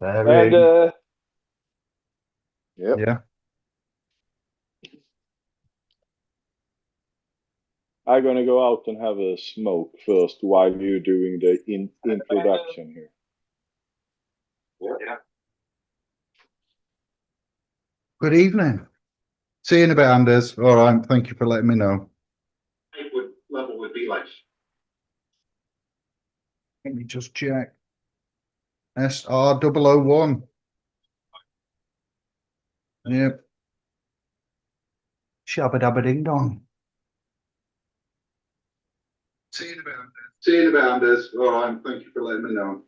And Very, yep, yeah. I'm gonna go out and have a smoke first while you're doing the introduction here. Yeah. Good evening. See you in a bit, Anders. All right. Thank you for letting me know. What level would be like? Let me just check. SR001. Yep. Shabba dabba ding dong. See you in a bit, Anders. See you in a bit, Anders. All right. Thank you for letting me know.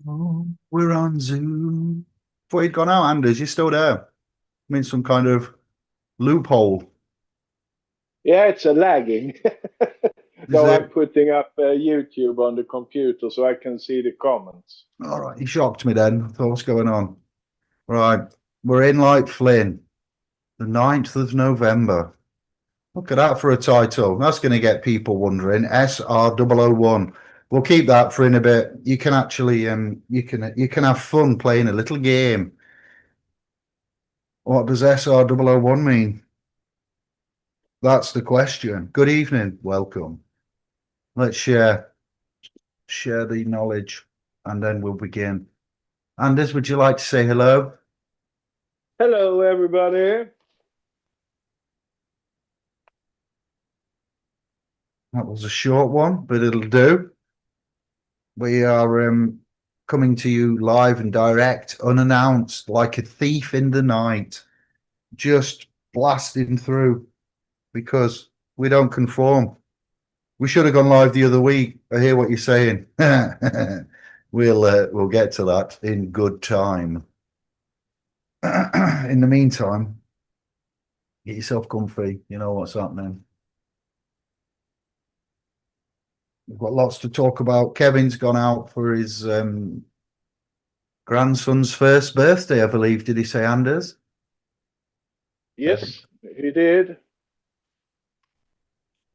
Oh, we're on Zoom. Thought you'd gone out, Anders. You're still there. I mean, some kind of loophole. Yeah, it's a lagging. Is No, I'm it? putting up YouTube on the computer so I can see the comments. All right. You shocked me then. I thought, what's going on? Right. We're in like Flynn. The 9th of November. Look at that for a title. That's going to get people wondering. SR001. We'll keep that for in a bit. You can actually you can have fun playing a little game. What does SR001 mean? That's the question. Good evening. Welcome. Let's share the knowledge and then we'll begin. Anders, would you like to say hello? Hello, everybody. That was a short one, but it'll do. We are coming to you live and direct, unannounced, like a thief in the night, just blasting through because we don't conform. We should have gone live the other week. I hear what you're saying. We'll get to that in good time. In the meantime, get yourself comfy. You know what's happening. We've got lots to talk about. Kevin's gone out for his grandson's first birthday, I believe. Did he say, Anders? Yes, he did.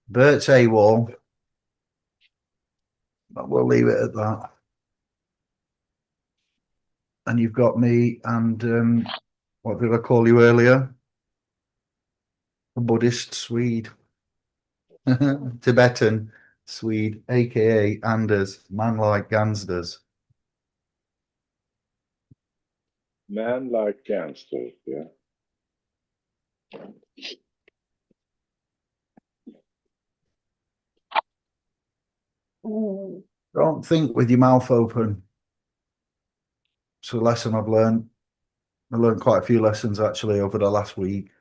Bert's AWOL. But we'll leave it at that. And you've got me and what did I call you earlier? A Buddhist Swede. Tibetan Swede, aka Anders, man like gangsters. Man like gangsters, yeah. Don't think with your mouth open. It's a lesson I've learned. I learned quite a few lessons actually over the last week.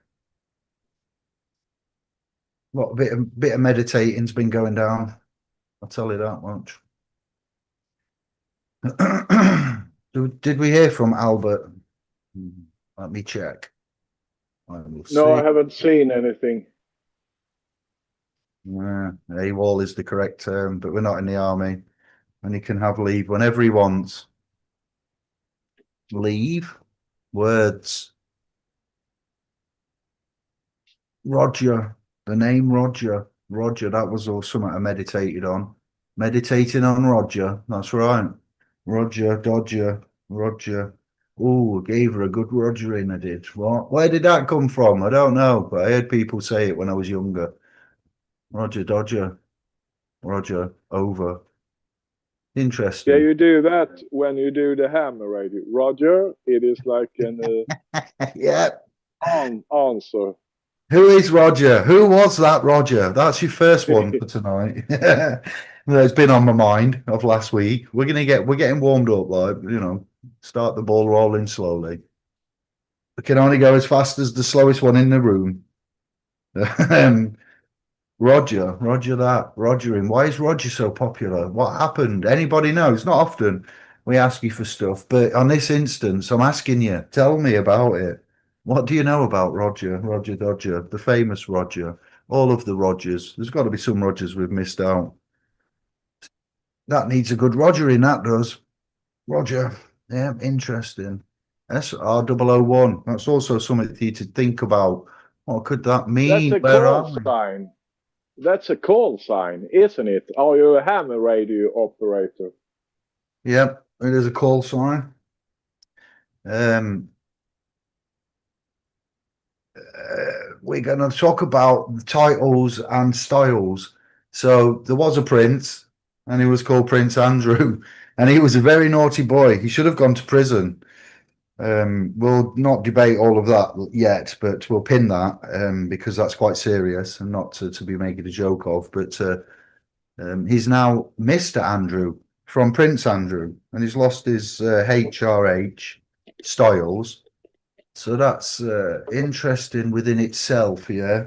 A bit of meditating's been going down. I'll tell you that much. Did we hear from Albert? Let me check. I will No, I see. haven't seen anything. AWOL is the correct term, but we're not in the army. And he can have leave whenever he wants. Leave? Words. Roger. The name Roger. Roger, that was all something I meditated on. Meditating on Roger. That's right. Roger, Dodger, Roger. Oh, gave her a good Rogering, I did. What? Where did that come from? I don't know, but I heard people say it when I was younger. Roger, Dodger, Roger, over. Yeah, Interesting. you do that when you do the hammer radio. Roger, it is like an Yeah. answer. Who is Roger? Who was that Roger? That's your first one for tonight. It's been on my mind of last week. We're getting warmed up, like, start the ball rolling slowly. We can only go as fast as the slowest one in the room. Roger him. Why is Roger so popular? What happened? Anybody know? It's not often we ask you for stuff, but on this instance, I'm asking you. Tell me about it. What do you know about Roger Dodger, the famous Roger? All of the Rogers. There's got to be some Rogers we've missed out. That needs a good Roger in, that does. Roger. Yeah, interesting. SR001. That's also something for you to think about. What could that That's mean? a Where call are we? sign. That's a call sign, isn't it? Are you a ham radio operator? Yep, it is a call sign. We're going to talk about the titles and styles. So there was a prince, and he was called Prince Andrew, and he was a very naughty boy. He should have gone to prison. We'll not debate all of that yet, but we'll pin that because that's quite serious and not to be making a joke of. But he's now Mr. Andrew from Prince Andrew, and he's lost his HRH styles. So that's interesting within itself, yeah.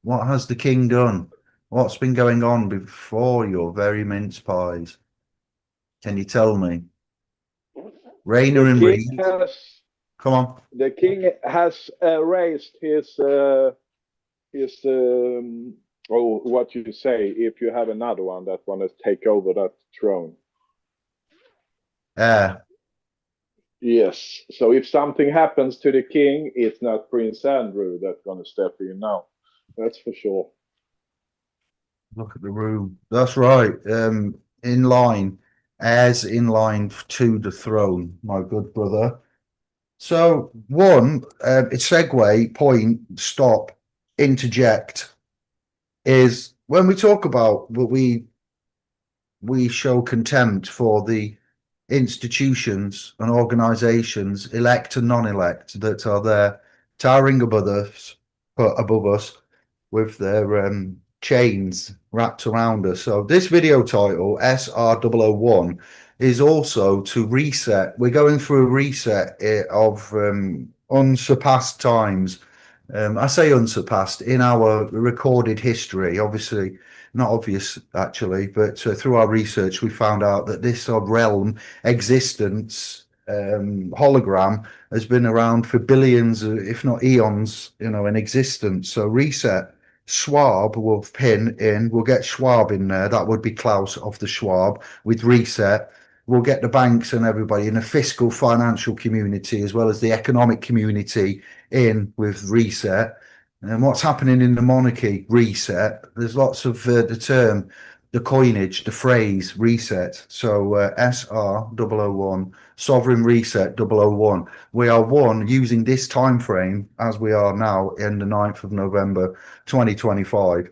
What has the king done? What's been going on before your very mince pies? Can you tell me? Rayner The and king Reed, has come on. the king has raised his oh, what you say if you have another one that want to take over that throne. Yes. So if something happens to the king, it's not Prince Andrew that's going to step in now. That's for sure. Look at the room. That's right. In line, heirs in line to the throne, my good brother. So one, segue, point, stop, interject is when we talk about what we show contempt for the institutions and organizations, elect and non-elect, that are there towering above us with their chains wrapped around us. So this video title, SR001, is also to reset. We're going through a reset of unsurpassed times. I say unsurpassed in our recorded history, obviously not obvious actually, but through our research, we found out that this realm existence hologram has been around for billions, if not eons, in existence. So reset. Schwab will pin in, we'll get Schwab in there. That would be Klaus of the Schwab with reset. We'll get the banks and everybody in the fiscal financial community as well as the economic community in with reset. And what's happening in the monarchy, reset. There's lots of the term, the coinage, the phrase reset. So SR001, sovereign reset 001. We are one using this time frame as we are now in the 9th of November 2025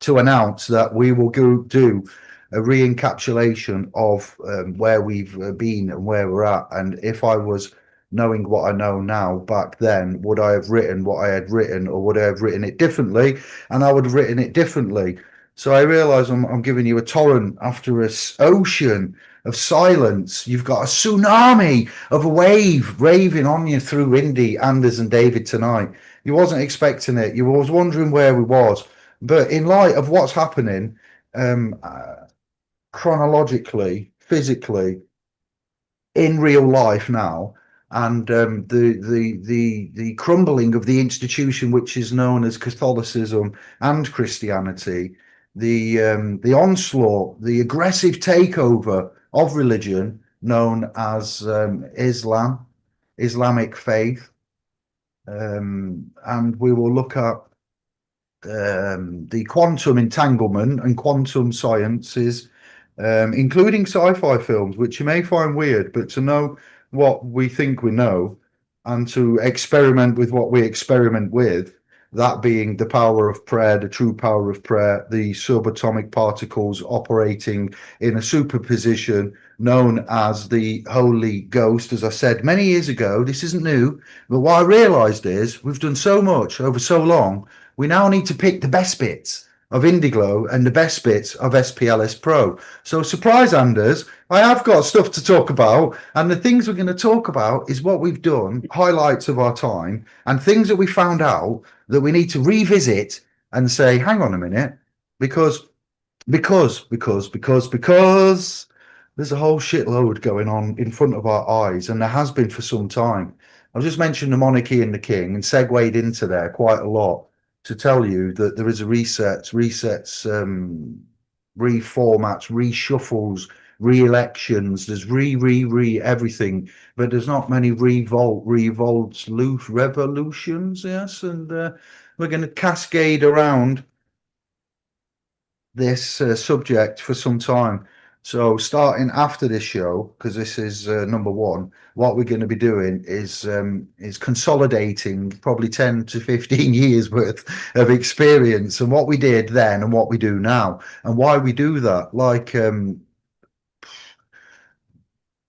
to announce that we will go do a re-encapsulation of where we've been and where we're at. And if I was knowing what I know now back then, would I have written what I had written, or would I have written it differently? And I would have written it differently. So I realize I'm giving you a torrent after an ocean of silence. You've got a tsunami of a wave raving on you through Indy, Anders and David tonight. You wasn't expecting it. You was wondering where we was. But in light of what's happening chronologically, physically, in real life now, and the crumbling of the institution which is known as Catholicism and Christianity, the onslaught, the aggressive takeover of religion known as Islamic faith, and we will look at the quantum entanglement and quantum sciences, including sci-fi films, which you may find weird, but to know what we think we know and to experiment with what we experiment with, that being the power of prayer, the true power of prayer, the subatomic particles operating in a superposition known as the Holy Ghost. As I said many years ago, this isn't new, but what I realized is we've done so much over so long, we now need to pick the best bits of Indiglo and the best bits of SPLS Pro. So surprise, Anders, I have got stuff to talk about, and the things we're going to talk about is what we've done, highlights of our time, and things that we found out that we need to revisit and say, hang on a minute, because there's a whole shitload going on in front of our eyes, and there has been for some time. I've just mentioned the monarchy and the king and segued into there quite a lot to tell you that there is a resets, reformats, reshuffles, re-elections, there's re everything, but there's not many revolts, revolutions, yes, and we're going to cascade around this subject for some time. So starting after this show, because this is number one, what we're going to be doing is consolidating probably 10 to 15 years worth of experience and what we did then and what we do now and why we do that. Like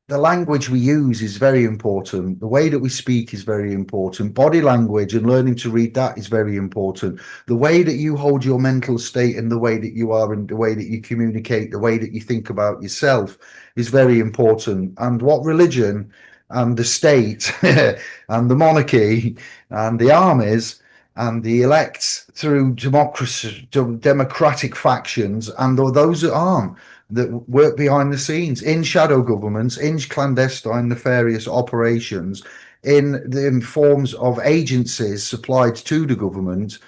the language we use is very important. The way that we speak is very important. Body language and learning to read that is very important. The way that you hold your mental state and the way that you are and the way that you communicate, the way that you think about yourself is very important. And what religion and the state and the monarchy and the armies and the elects through democracy, democratic factions, and those that aren't, that work behind the scenes in shadow governments, in clandestine nefarious operations, in the forms of agencies supplied to the government,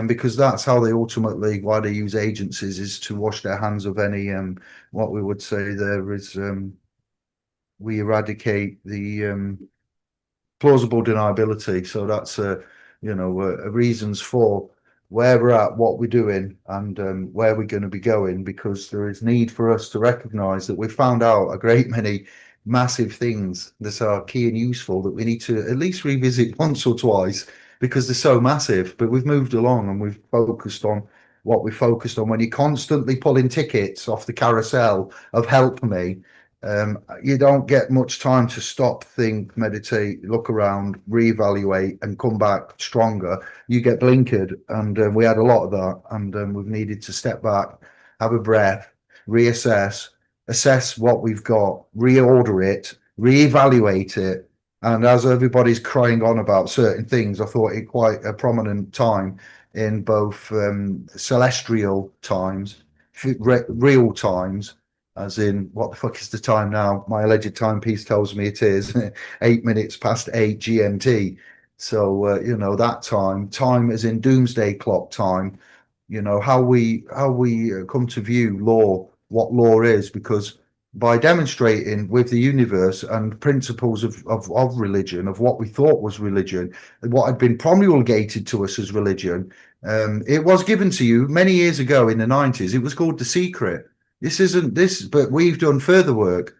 because that's how they ultimately, why they use agencies is to wash their hands of any, what we would say there is, we eradicate the plausible deniability. So that's reasons for where we're at, what we're doing, and where we're going to be going, because there is need for us to recognize that we've found out a great many massive things that are key and useful that we need to at least revisit once or twice because they're so massive. But we've moved along and we've focused on what we focused on. When you're constantly pulling tickets off the carousel of help me, you don't get much time to stop, think, meditate, look around, reevaluate, and come back stronger. You get blinkered, and we had a lot of that, and we've needed to step back, have a breath, reassess, assess what we've got, reorder it, reevaluate it. And as everybody's crying on about certain things, I thought it quite a prominent time in both celestial times, real times, as in what the fuck is the time now? My alleged timepiece tells me it is 8 minutes past 8 GMT. So that time as in doomsday clock time. How we come to view law, what law is, because by demonstrating with the universe and principles of religion, of what we thought was religion, what had been promulgated to us as religion, it was given to you many years ago in the 90s. It was called The Secret. This isn't this, but we've done further work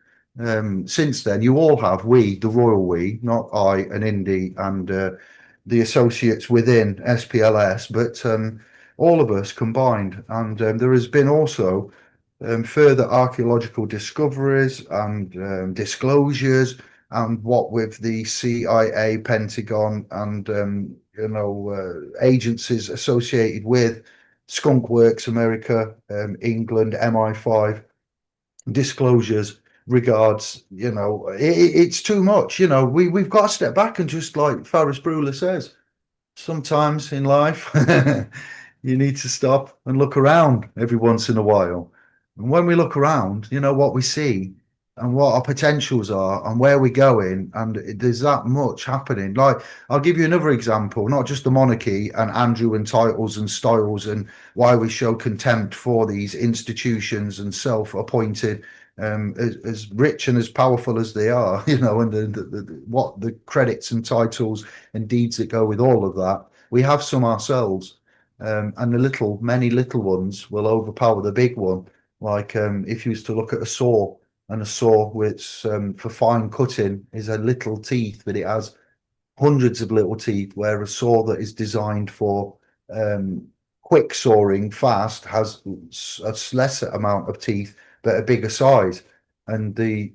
since then. You all have, we, the royal we, not I and Indy and the associates within SPLS, but all of us combined. And there has been also further archaeological discoveries and disclosures, and what with the CIA, Pentagon, and agencies associated with Skunk Works America, England, MI5 disclosures regards, it's too much. We've got to step back and just, like Ferris Bueller says, sometimes in life you need to stop and look around every once in a while. And when we look around, what we see and what our potentials are and where we're going, and there's that much happening. Like, I'll give you another example, not just the monarchy and Andrew and titles and styles and why we show contempt for these institutions and self-appointed, as rich and as powerful as they are, and what the credits and titles and deeds that go with all of that. We have some ourselves, and many little ones will overpower the big one. Like if you used to look at a saw, and a saw which for fine cutting is a little teeth, but it has hundreds of little teeth, where a saw that is designed for quick sawing fast has a lesser amount of teeth but a bigger size. And the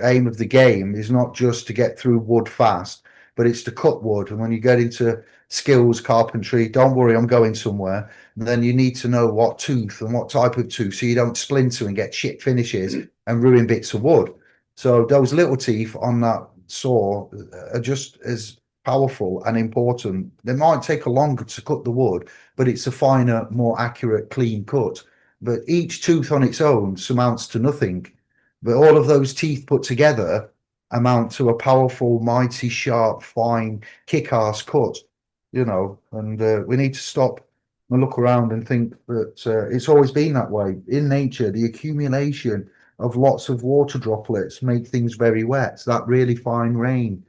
aim of the game is not just to get through wood fast, but it's to cut wood. And when you get into skills carpentry, don't worry, I'm going somewhere, then you need to know what tooth and what type of tooth, so you don't splinter and get shit finishes and ruin bits of wood. So those little teeth on that saw are just as powerful and important. They might take a longer to cut the wood, but it's a finer, more accurate, clean cut. But each tooth on its own amounts to nothing. But all of those teeth put together amount to a powerful, mighty, sharp, fine, kick-ass cut, and we need to stop and look around and think that it's always been that way. In nature, the accumulation of lots of water droplets make things very wet. It's that really fine rain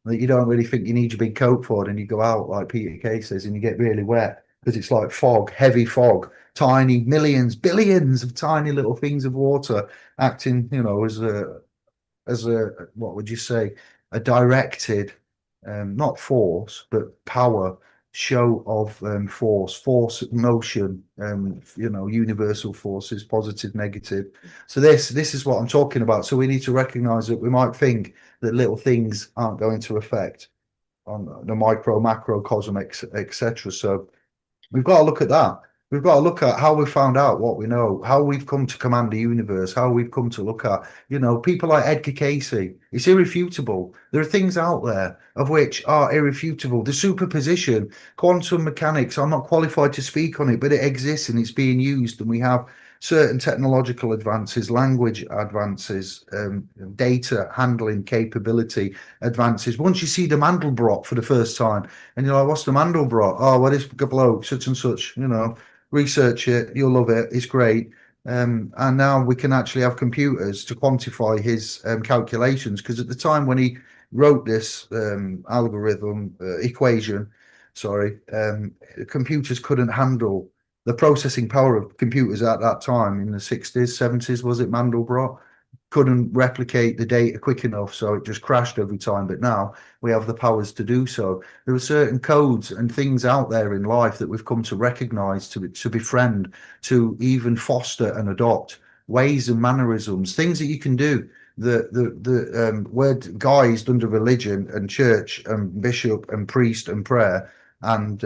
that you don't really think you need your big coat for, and you go out, like Peter Kay says, and you get really wet because it's like fog, heavy fog, tiny millions, billions of tiny little things of water acting, you know, as a what would you say, a directed, not force but power show of force motion, you know, universal forces, positive, negative. So this is what I'm talking about. So we need to recognize that we might think that little things aren't going to affect on the micro macrocosm, etc. So we've got to look at that. We've got to look at how we found out what we know, how we've come to command the universe, how we've come to look at, you know, people like Edgar Casey. It's irrefutable. There are things out there of which are irrefutable. The superposition, quantum mechanics, I'm not qualified to speak on it, but it exists and it's being used. And we have certain technological advances, language advances, data handling capability advances. Once you see the Mandelbrot for the first time, and you're like, what's the Mandelbrot? Oh, well, this bloke, such and such, you know, research it, you'll love it, it's great. And now we can actually have computers to quantify his calculations, because at the time when he wrote this equation, computers couldn't handle the processing power of computers at that time in the 60s, 70s, was it Mandelbrot? Couldn't replicate the data quick enough, so it just crashed every time. But now we have the powers to do so. There are certain codes and things out there in life that we've come to recognize, to befriend, to even foster and adopt ways and mannerisms, things that you can do. The word guised under religion and church and bishop and priest and prayer, and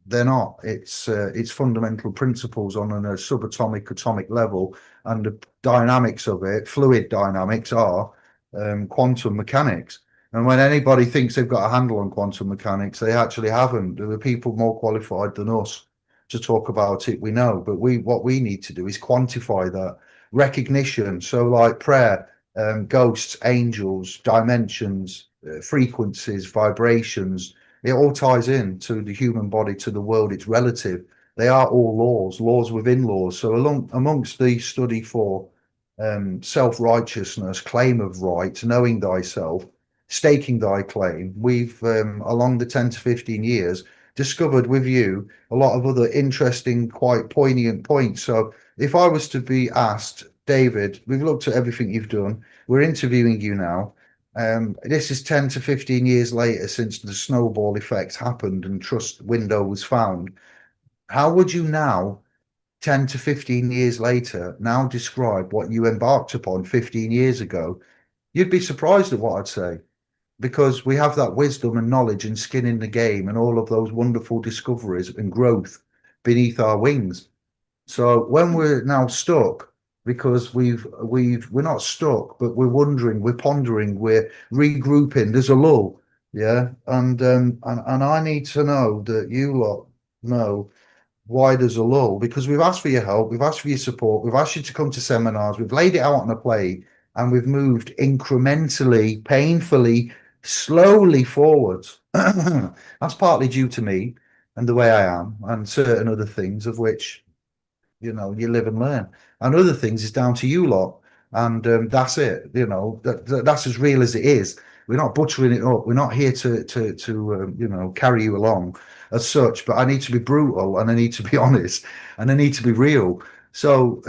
they're not. It's fundamental principles on a subatomic, atomic level, and the dynamics of it, fluid dynamics, are quantum mechanics. And when anybody thinks they've got a handle on quantum mechanics, they actually haven't. There are people more qualified than us to talk about it, we know. But what we need to do is quantify that recognition. So like prayer, ghosts, angels, dimensions, frequencies, vibrations, it all ties in to the human body, to the world. It's relative. They are all laws within laws. So amongst the study for self-righteousness, claim of right, knowing thyself, staking thy claim, we've along the 10 to 15 years discovered with you a lot of other interesting, quite poignant points. So if I was to be asked, David, we've looked at everything you've done, we're interviewing you now. This is 10 to 15 years later since the snowball effect happened and trust window was found. How would you now, 10 to 15 years later, now describe what you embarked upon 15 years ago? You'd be surprised at what I'd say, because we have that wisdom and knowledge and skin in the game and all of those wonderful discoveries and growth beneath our wings. So when we're now stuck, because we're not stuck, but we're wondering, we're pondering, we're regrouping, there's a lull, yeah, and I need to know that you lot know why there's a lull, because we've asked for your help, we've asked for your support, we've asked you to come to seminars, we've laid it out on a plate, and we've moved incrementally, painfully, slowly forwards. That's partly due to me and the way I am, and certain other things of which, you know, you live and learn, and other things is down to you lot. And that's it, you know, that's as real as it is. We're not butchering it up. We're not here to you know, carry you along as such, but I need to be brutal, and I need to be honest, and I need to be real. So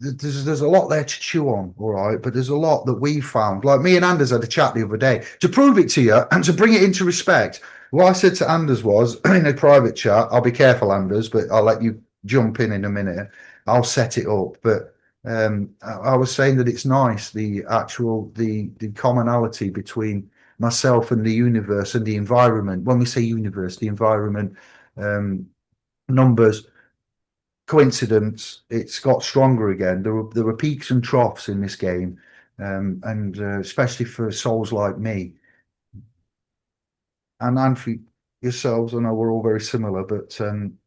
there's a lot there to chew on, all right, but there's a lot that we found. Like me and Anders had a chat the other day to prove it to you and to bring it into respect. What I said to Anders was in a private chat, I'll be careful, Anders, but I'll let you jump in a minute. I'll set it up. But I was saying that it's nice, the commonality between myself and the universe and the environment. When we say universe, the environment, numbers, coincidence, it's got stronger again. There were peaks and troughs in this game, and especially for souls like me and for yourselves. I know we're all very similar, but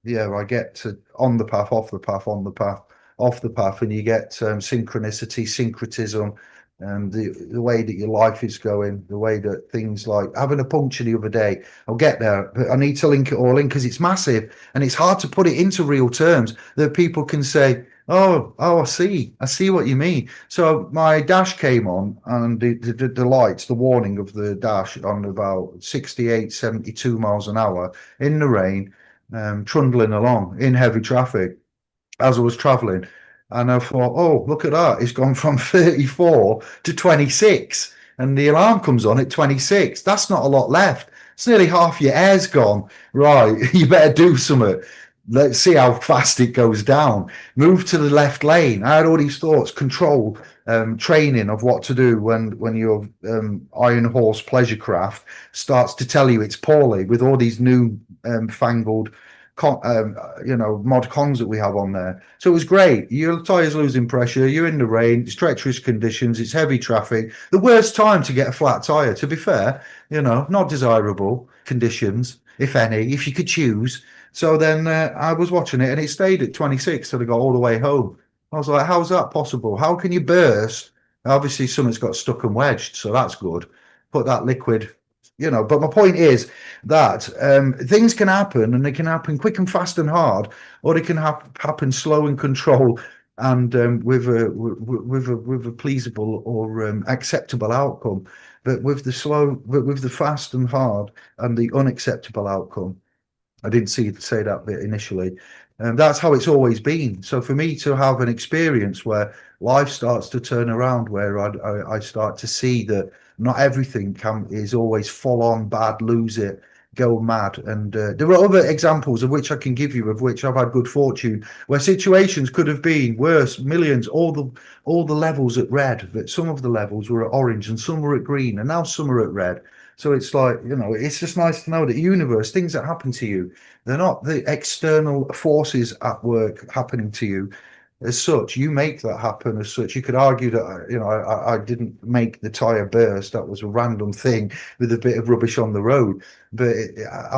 yeah, I get to on the path, off the path, on the path, off the path, and you get synchronicity, syncretism, and the way that your life is going, the way that things like having a puncture the other day. I'll get there, but I need to link it all in because it's massive and it's hard to put it into real terms that people can say, I see. I see what you mean. So my dash came on, and the lights, the warning of the dash on about 68, 72 miles an hour in the rain, trundling along in heavy traffic as I was traveling. And I thought, oh, look at that. It's gone from 34 to 26. And the alarm comes on at 26. That's not a lot left. It's nearly half your air's gone. Right, you better do something. Let's see how fast it goes down. Move to the left lane. I had all these thoughts, control, training of what to do when your Iron Horse pleasure craft starts to tell you it's poorly with all these new fangled mod cons that we have on there. So it was great. Your tyres losing pressure, you're in the rain, it's treacherous conditions, it's heavy traffic. The worst time to get a flat tyre, to be fair, not desirable conditions, if any, if you could choose. So then I was watching it and it stayed at 26 till I got all the way home. I was like, how's that possible? How can you burst? Obviously, something's got stuck and wedged, so that's good. Put that liquid, but my point is that things can happen, and they can happen quick and fast and hard, or they can happen slow and control and with a pleasable or acceptable outcome. But with the fast and hard and the unacceptable outcome, I didn't say that bit initially. And that's how it's always been. So for me to have an experience where life starts to turn around, where I start to see that not everything is always full on bad, lose it, go mad. And there are other examples of which I can give you, of which I've had good fortune, where situations could have been worse, millions, all the levels at red, but some of the levels were at orange and some were at green, and now some are at red. So it's like, it's just nice to know that universe, things that happen to you, they're not the external forces at work happening to you as such. You make that happen as such. You could argue that, I didn't make the tire burst. That was a random thing with a bit of rubbish on the road. But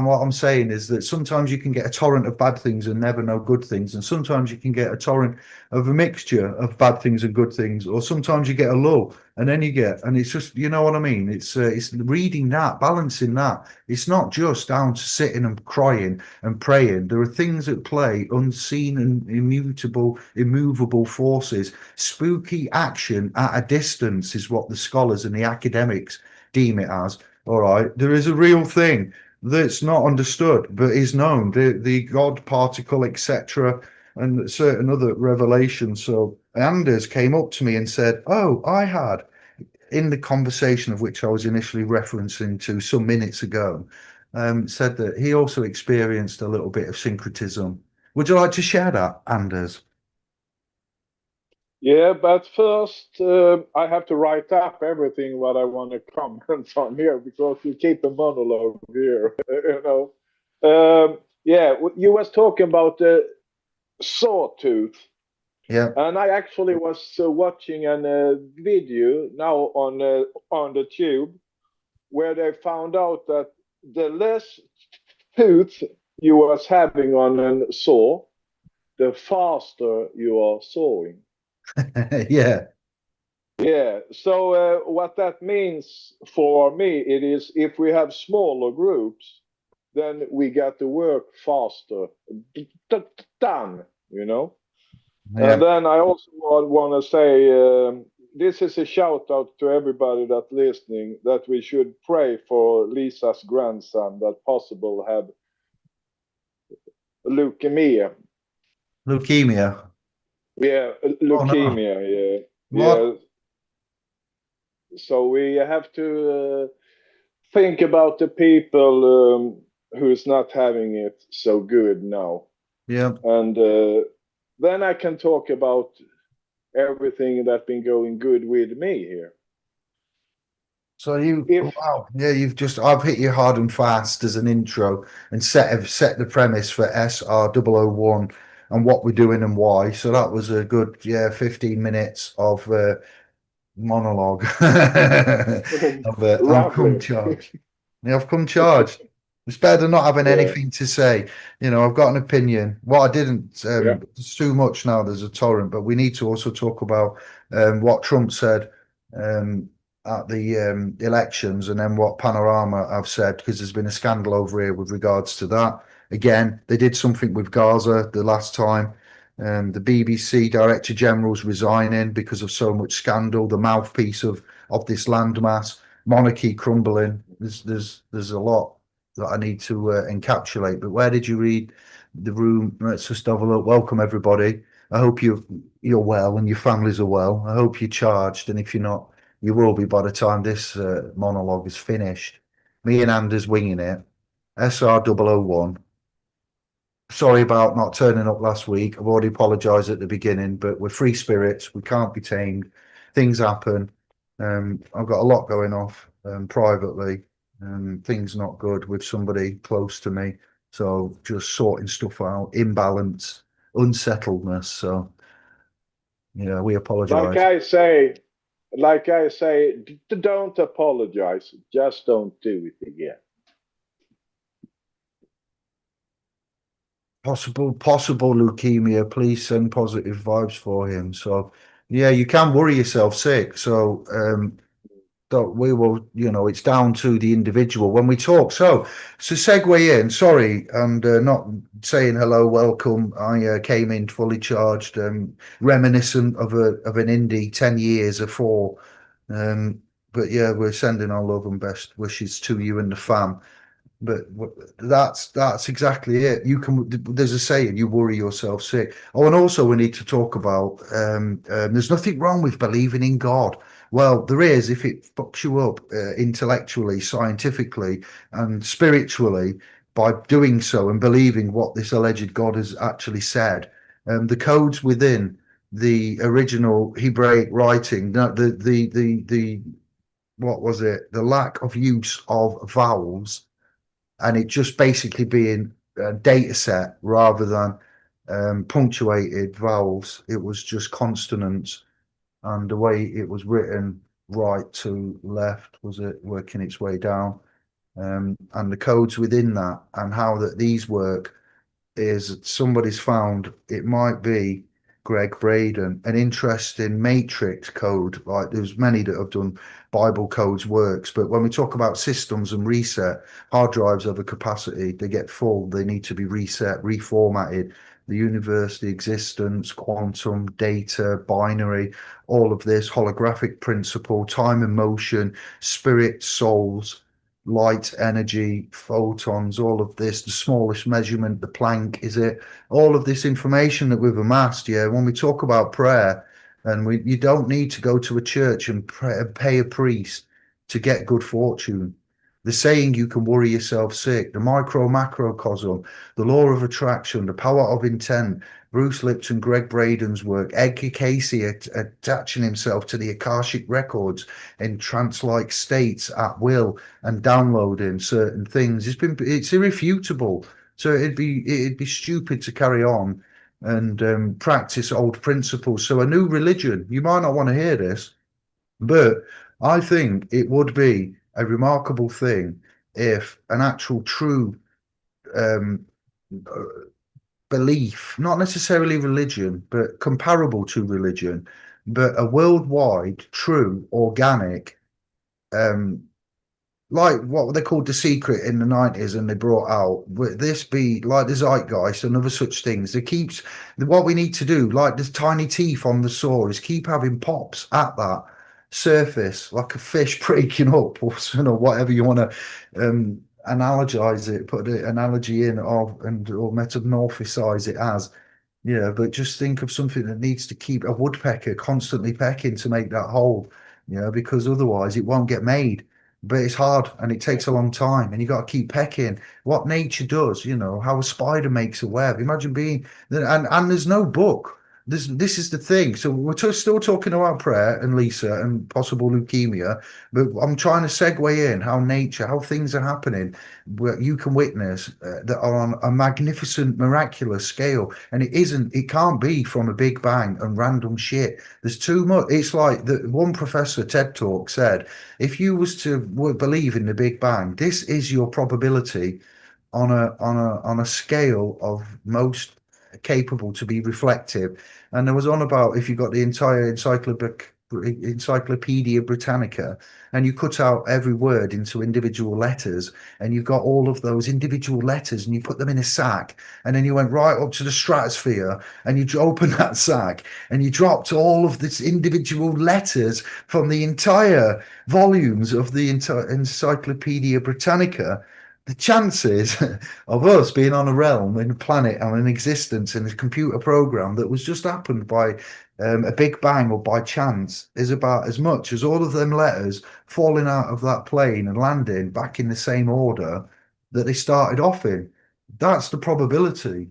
what I'm saying is that sometimes you can get a torrent of bad things and never know good things. And sometimes you can get a torrent of a mixture of bad things and good things. Or sometimes you get a lull and then and it's just, you know what I mean? It's reading that, balancing that. It's not just down to sitting and crying and praying. There are things at play, unseen and immovable forces. Spooky action at a distance is what the scholars and the academics deem it as. All right, there is a real thing that's not understood but is known, the God particle, etc., and certain other revelations. So Anders came up to me and said, "Oh, I had." In the conversation of which I was initially referencing to some minutes ago, said that he also experienced a little bit of syncretism. Would you like to share that, Anders? Yeah, but first I have to write up everything what I want to comment on here because you keep a monologue here, yeah, you was talking about the sawtooth, Yeah. and I actually was watching a video now on the tube where they found out that the less tooth you was having on a saw, the faster you are sawing. Yeah. Yeah, so what that means for me, it is if we have smaller groups, then we get the work faster done, And Yeah. then I also want to say this is a shout out to everybody that's listening that we should pray for Lisa's grandson that possible have leukemia. Leukemia. Yeah, Oh no. leukemia. Yeah, What? yeah. So we have to think about the people who's not having it so good now, Yeah. and then I can talk about everything that's been going good with me here. So If wow, yeah, I've hit you hard and fast as an intro and set the premise for SR001 and what we're doing and why. So that was a good, 15 minutes of monologue. I've come lovely. charged. Yeah, I've come charged. It's better than not having Yeah, anything to say. I've got an opinion. What I didn't, yeah. it's too much now. There's a torrent, but we need to also talk about what Trump said um, at the elections, and then what Panorama have said, because there's been a scandal over here with regards to that. Again, they did something with Gaza the last time. The BBC Director General's resigning because of so much scandal. The mouthpiece of this landmass, monarchy crumbling. There's a lot that I need to encapsulate. But where did you read the room? Let's just have a look. Welcome everybody. I hope you're well and your families are well. I hope you're charged, and if you're not, you will be by the time this monologue is finished. Me and Anders winging it. SR001. Sorry about not turning up last week. I've already apologised at the beginning, but we're free spirits. We can't be tamed. Things happen. I've got a lot going off privately. Things not good with somebody close to me. So just sorting stuff out, imbalance, unsettledness. So yeah, we apologise. Like I say, don't apologize. Just don't do it again. Possible leukemia. Please send positive vibes for him. So yeah, you can worry yourself sick. So we will, it's down to the individual when we talk. So segue in, sorry, and not saying hello, welcome. I came in fully charged, reminiscent of an indie 10 years before. But yeah, we're sending our love and best wishes to you and the fam. But that's exactly it. There's a saying, you worry yourself sick. Oh, and also we need to talk about there's nothing wrong with believing in God. Well, there is if it fucks you up intellectually, scientifically, and spiritually by doing so and believing what this alleged God has actually said. The codes within the original Hebraic writing, the what was it? The lack of use of vowels, and it just basically being a data set rather than punctuated vowels. It was just consonants, and the way it was written, right to left, was it working its way down, and the codes within that and how that these work is somebody's found it might be Greg Braden, an interesting matrix code. Like there's many that have done Bible codes works, but when we talk about systems and reset, hard drives have a capacity, they get full, they need to be reset, reformatted. The universe, the existence, quantum, data, binary, all of this, holographic principle, time and motion, spirit, souls, light, energy, photons, all of this, the smallest measurement, the Planck, is it? All of this information that we've amassed, yeah, when we talk about prayer, and you don't need to go to a church and pay a priest to get good fortune. The saying you can worry yourself sick, the macrocosm, the law of attraction, the power of intent, Bruce Lipton, Greg Braden's work, Edgar Casey attaching himself to the Akashic records in trance-like states at will and downloading certain things. It's irrefutable. So it'd be stupid to carry on and practice old principles. So a new religion, you might not want to hear this, but I think it would be a remarkable thing if an actual true belief, not necessarily religion, but comparable to religion, but a worldwide, true, organic, like what they called The Secret in the 90s and they brought out, would this be like the Zeitgeist and other such things? It keeps, what we need to do, like this tiny teeth on the saw, is keep having pops at that surface, like a fish breaking up, or whatever you want to analogize it, put an analogy in of, and or metamorphosize it as. Yeah, but just think of something that needs to keep a woodpecker constantly pecking to make that hole, because otherwise it won't get made. But it's hard and it takes a long time and you got to keep pecking. What nature does, how a spider makes a web. Imagine being, and there's no book. This is the thing. So we're still talking about prayer and Lisa and possible leukemia, but I'm trying to segue in how things are happening, where you can witness that are on a magnificent, miraculous scale. And it can't be from a big bang and random shit. There's too much. It's like the one professor TED Talk said, if you was to believe in the big bang, this is your probability on a scale of most capable to be reflective. And there was on about, if you got the entire Encyclopedia Britannica, and you cut out every word into individual letters, and you got all of those individual letters, and you put them in a sack, and then you went right up to the stratosphere, and you opened that sack, and you dropped all of these individual letters from the entire volumes of the entire Encyclopedia Britannica. The chances of us being on a realm in a planet and an existence in a computer program that was just happened by a big bang or by chance is about as much as all of them letters falling out of that plane and landing back in the same order that they started off in. That's the probability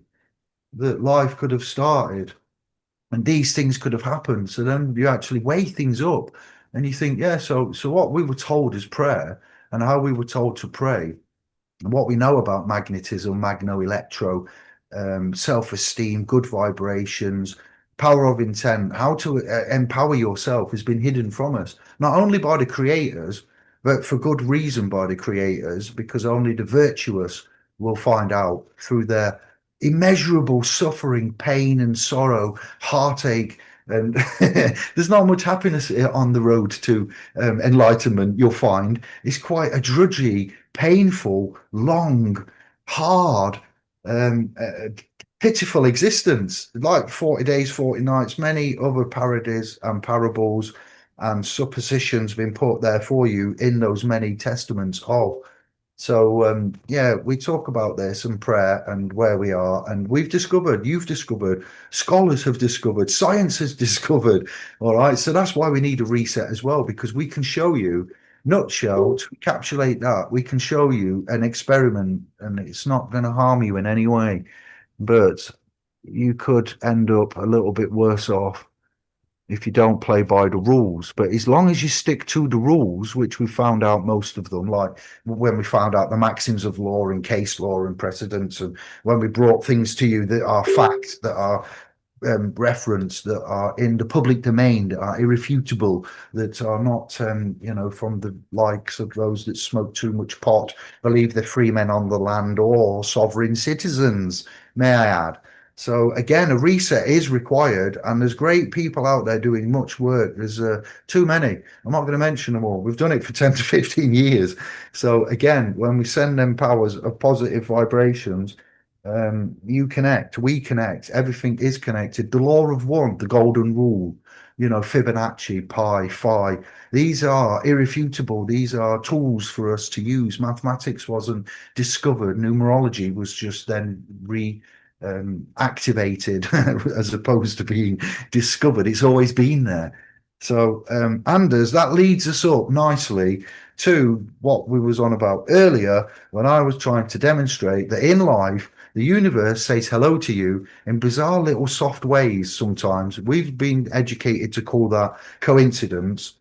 that life could have started and these things could have happened. So then you actually weigh things up and you think, yeah, so what we were told is prayer and how we were told to pray and what we know about magnetism, magno-electro, self-esteem, good vibrations, power of intent, how to empower yourself has been hidden from us, not only by the creators, but for good reason by the creators, because only the virtuous will find out through their immeasurable suffering, pain and sorrow, heartache, and there's not much happiness on the road to enlightenment. You'll find it's quite a drudgy, painful, long, hard, pitiful existence, like 40 days, 40 nights, many other parodies and parables and suppositions been put there for you in those many testaments of. So yeah, we talk about this and prayer and where we are, and we've discovered, you've discovered, scholars have discovered, science has discovered. All right, so that's why we need a reset as well, because we can show you, nutshell, to encapsulate that, we can show you an experiment, and it's not going to harm you in any way, but you could end up a little bit worse off if you don't play by the rules. But as long as you stick to the rules, which we found out most of them, like when we found out the maxims of law and case law and precedents, and when we brought things to you that are facts, that are reference, that are in the public domain, that are irrefutable, that are not, you know, from the likes of those that smoke too much pot, believe they're free men on the land or sovereign citizens, may I add. So again, a reset is required, and there's great people out there doing much work. There's too many. I'm not going to mention them all. We've done it for 10 to 15 years. So again, when we send them powers of positive vibrations, you connect, we connect, everything is connected. The law of one, the golden rule, you know, Fibonacci, pi, phi, these are irrefutable. These are tools for us to use. Mathematics wasn't discovered. Numerology was just then activated as opposed to being discovered. It's always been there. So Anders, that leads us up nicely to what we was on about earlier when I was trying to demonstrate that in life the universe says hello to you in bizarre little soft ways. Sometimes we've been educated to call that coincidence,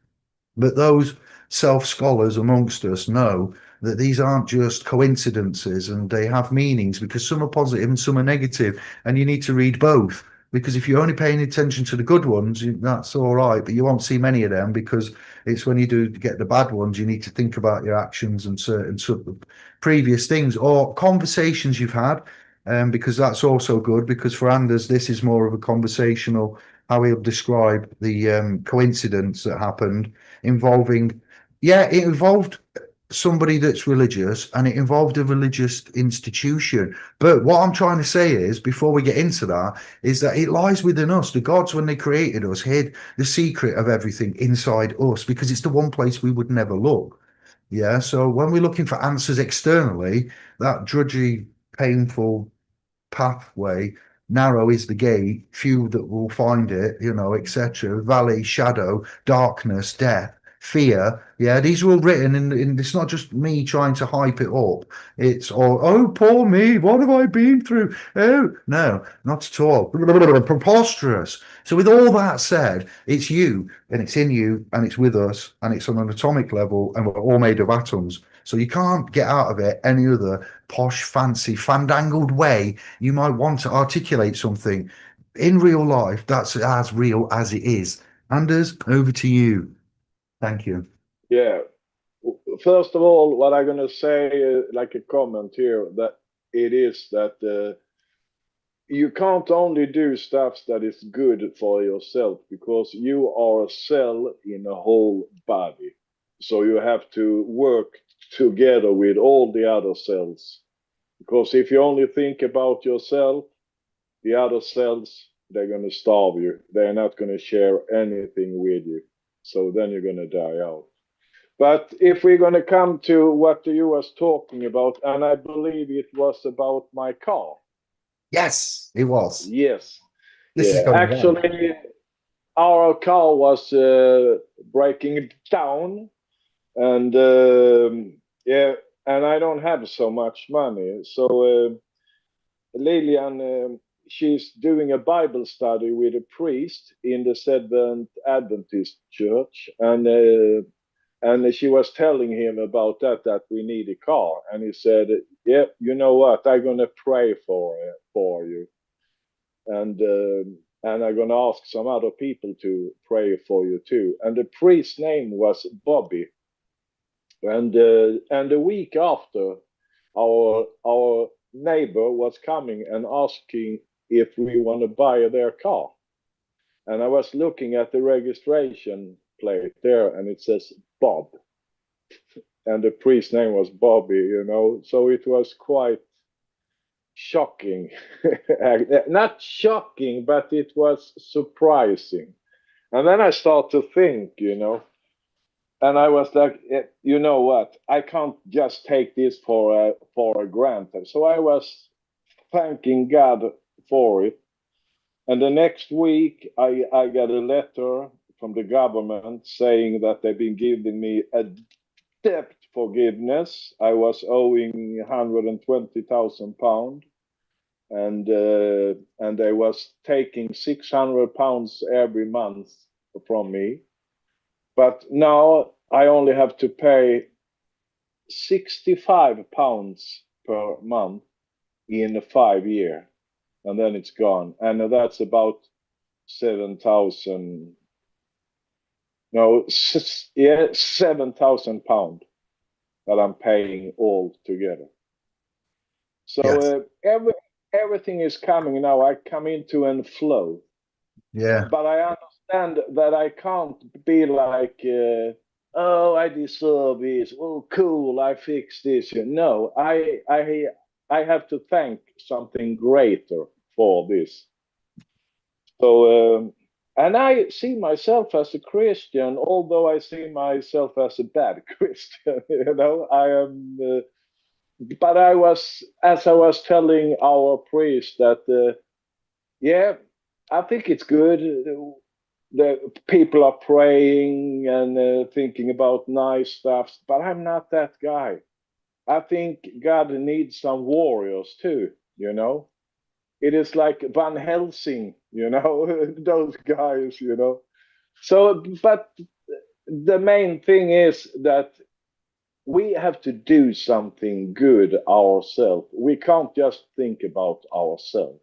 but those self-scholars amongst us know that these aren't just coincidences, and they have meanings, because some are positive and some are negative, and you need to read both. Because if you're only paying attention to the good ones, that's all right, but you won't see many of them, because it's when you do get the bad ones, you need to think about your actions and certain sort of previous things or conversations you've had, because that's also good. Because for Anders, this is more of a conversational, how he'll describe the coincidence that happened involving, yeah, it involved somebody that's religious, and it involved a religious institution. But what I'm trying to say is, before we get into that, is that it lies within us. The gods, when they created us, hid the secret of everything inside us, because it's the one place we would never look. Yeah, so when we're looking for answers externally, that drudgy, painful pathway, narrow is the gate, few that will find it, you know, etc. Valley, shadow, darkness, death, fear. Yeah, these were all written in it's not just me trying to hype it up. It's all, oh, poor me, what have I been through? Oh, no, not at all. Preposterous. So with all that said, it's you, and it's in you, and it's with us, and it's on an atomic level, and we're all made of atoms. So you can't get out of it any other posh, fancy, fandangled way you might want to articulate something. In real life, that's as real as it is. Anders, over to you. Thank you. Yeah. First of all, what I'm gonna say, like a comment here, that it is that you can't only do stuff that is good for yourself, because you are a cell in a whole body. So you have to work together with all the other cells. Because if you only think about yourself, the other cells, they're going to starve you. They're not going to share anything with you. So then you're going to die out. But if we're going to come to what you was talking about, and I believe it was about my car. Yes, it was. Yes. This is Yeah. going well. Actually, our car was breaking down, and yeah, and I don't have so much money. So Lilian, she's doing a Bible study with a priest in the Seventh Adventist Church, and she was telling him about that we need a car, and he said, "Yeah, you know what? I'm gonna pray for you, and I'm gonna ask some other people to pray for you too." And the priest's name was Bobby, and a week after, our neighbor was coming and asking if we want to buy their car, and I was looking at the registration plate there, and it says Bob, and the priest's name was Bobby, so it was quite shocking. Not shocking, but it was surprising. And then I start to think, and I was like, you know what? I can't just take this for a granted. So I was thanking God for it. And the next week, I got a letter from the government saying that they've been giving me a debt forgiveness. I was owing £120,000, and they was taking £600 every month from me. But now I only have to pay £65 per month in 5 years, and then it's gone. And that's about 7,000. No, yeah, £7,000 that I'm paying all together. So Yes. everything is coming now. I come into a flow, Yeah. but I understand that I can't be like, oh, I deserve this. Oh, cool, I fixed this. No, I have to thank something greater for this. So, and I see myself as a Christian, although I see myself as a bad Christian. I am. But as I was telling our priest that, yeah, I think it's good. The people are praying and thinking about nice stuff, but I'm not that guy. I think God needs some warriors too, It is like Van Helsing, those guys. So, but the main thing is that we have to do something good ourselves. We can't just think about ourselves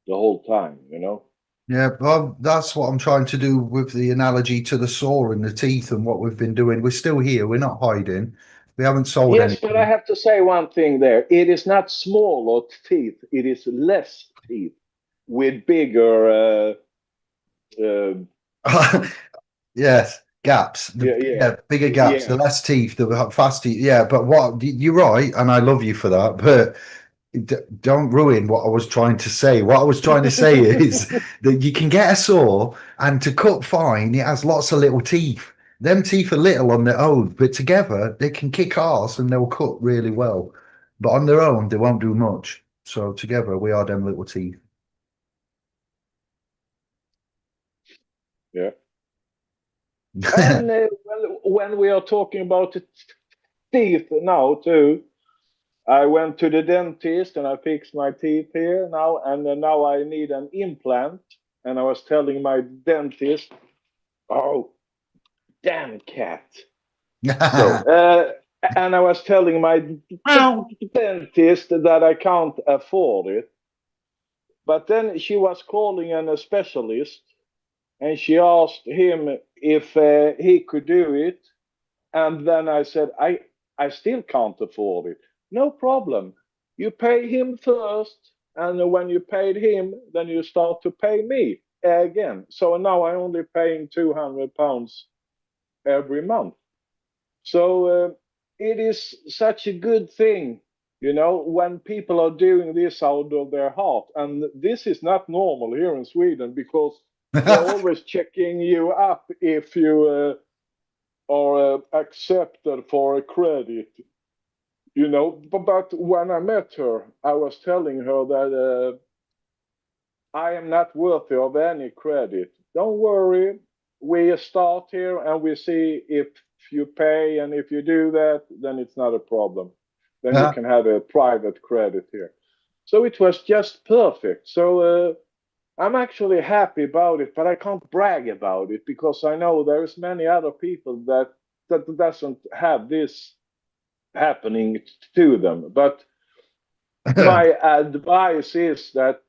the whole time. Yeah, well, that's what I'm trying to do with the analogy to the saw and the teeth and what we've been doing. We're still here. We're not hiding. We haven't sold Yes, but I anything. have to say one thing there. It is not smaller teeth, it is less teeth with bigger. Yes, gaps. Yeah, yeah, Yeah, bigger gaps, yeah. the less teeth, the fast teeth. Yeah, but you're right, and I love you for that. But don't ruin what I was trying to say. What I was trying to say is that you can get a saw, and to cut fine, it has lots of little teeth. Them teeth are little on their own, but together they can kick ass and they'll cut really well. But on their own, they won't do much. So together, we are them little teeth. Yeah. And when we are talking about the teeth now too, I went to the dentist and I fixed my teeth here now, and now I need an implant. And I was telling my dentist, "Oh, damn cat!" So, and I was telling my dentist that I can't afford it. But then she was calling a specialist, and she asked him if he could do it. And then I said, I still can't afford it. No problem. You pay him first, and when you paid him, then you start to pay me again. So now I'm only paying £200 every month. So it is such a good thing, when people are doing this out of their heart. And this is not normal here in Sweden because they're always checking you up if you are accepted for a credit. But when I met her, I was telling her that I am not worthy of any credit. Don't worry. We start here and we see if you pay, and if you do that, then it's not a problem. Then you Yeah. can have a private credit here. So it was just perfect. So I'm actually happy about it, but I can't brag about it because I know there's many other people that doesn't have this happening to them. But my advice is that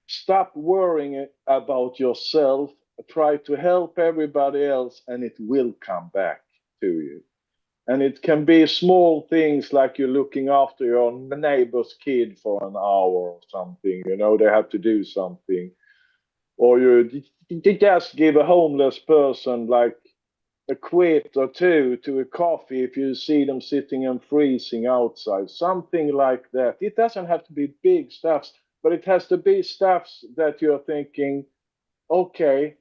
stop worrying about yourself. Try to help everybody else, and it will come back to you. And it can be small things like you're looking after your neighbor's kid for an hour or something. They have to do something. Or you just give a homeless person like a quid or two to a coffee if you see them sitting and freezing outside, something like that. It doesn't have to be big stuffs, but it has to be stuffs that you're thinking, okay,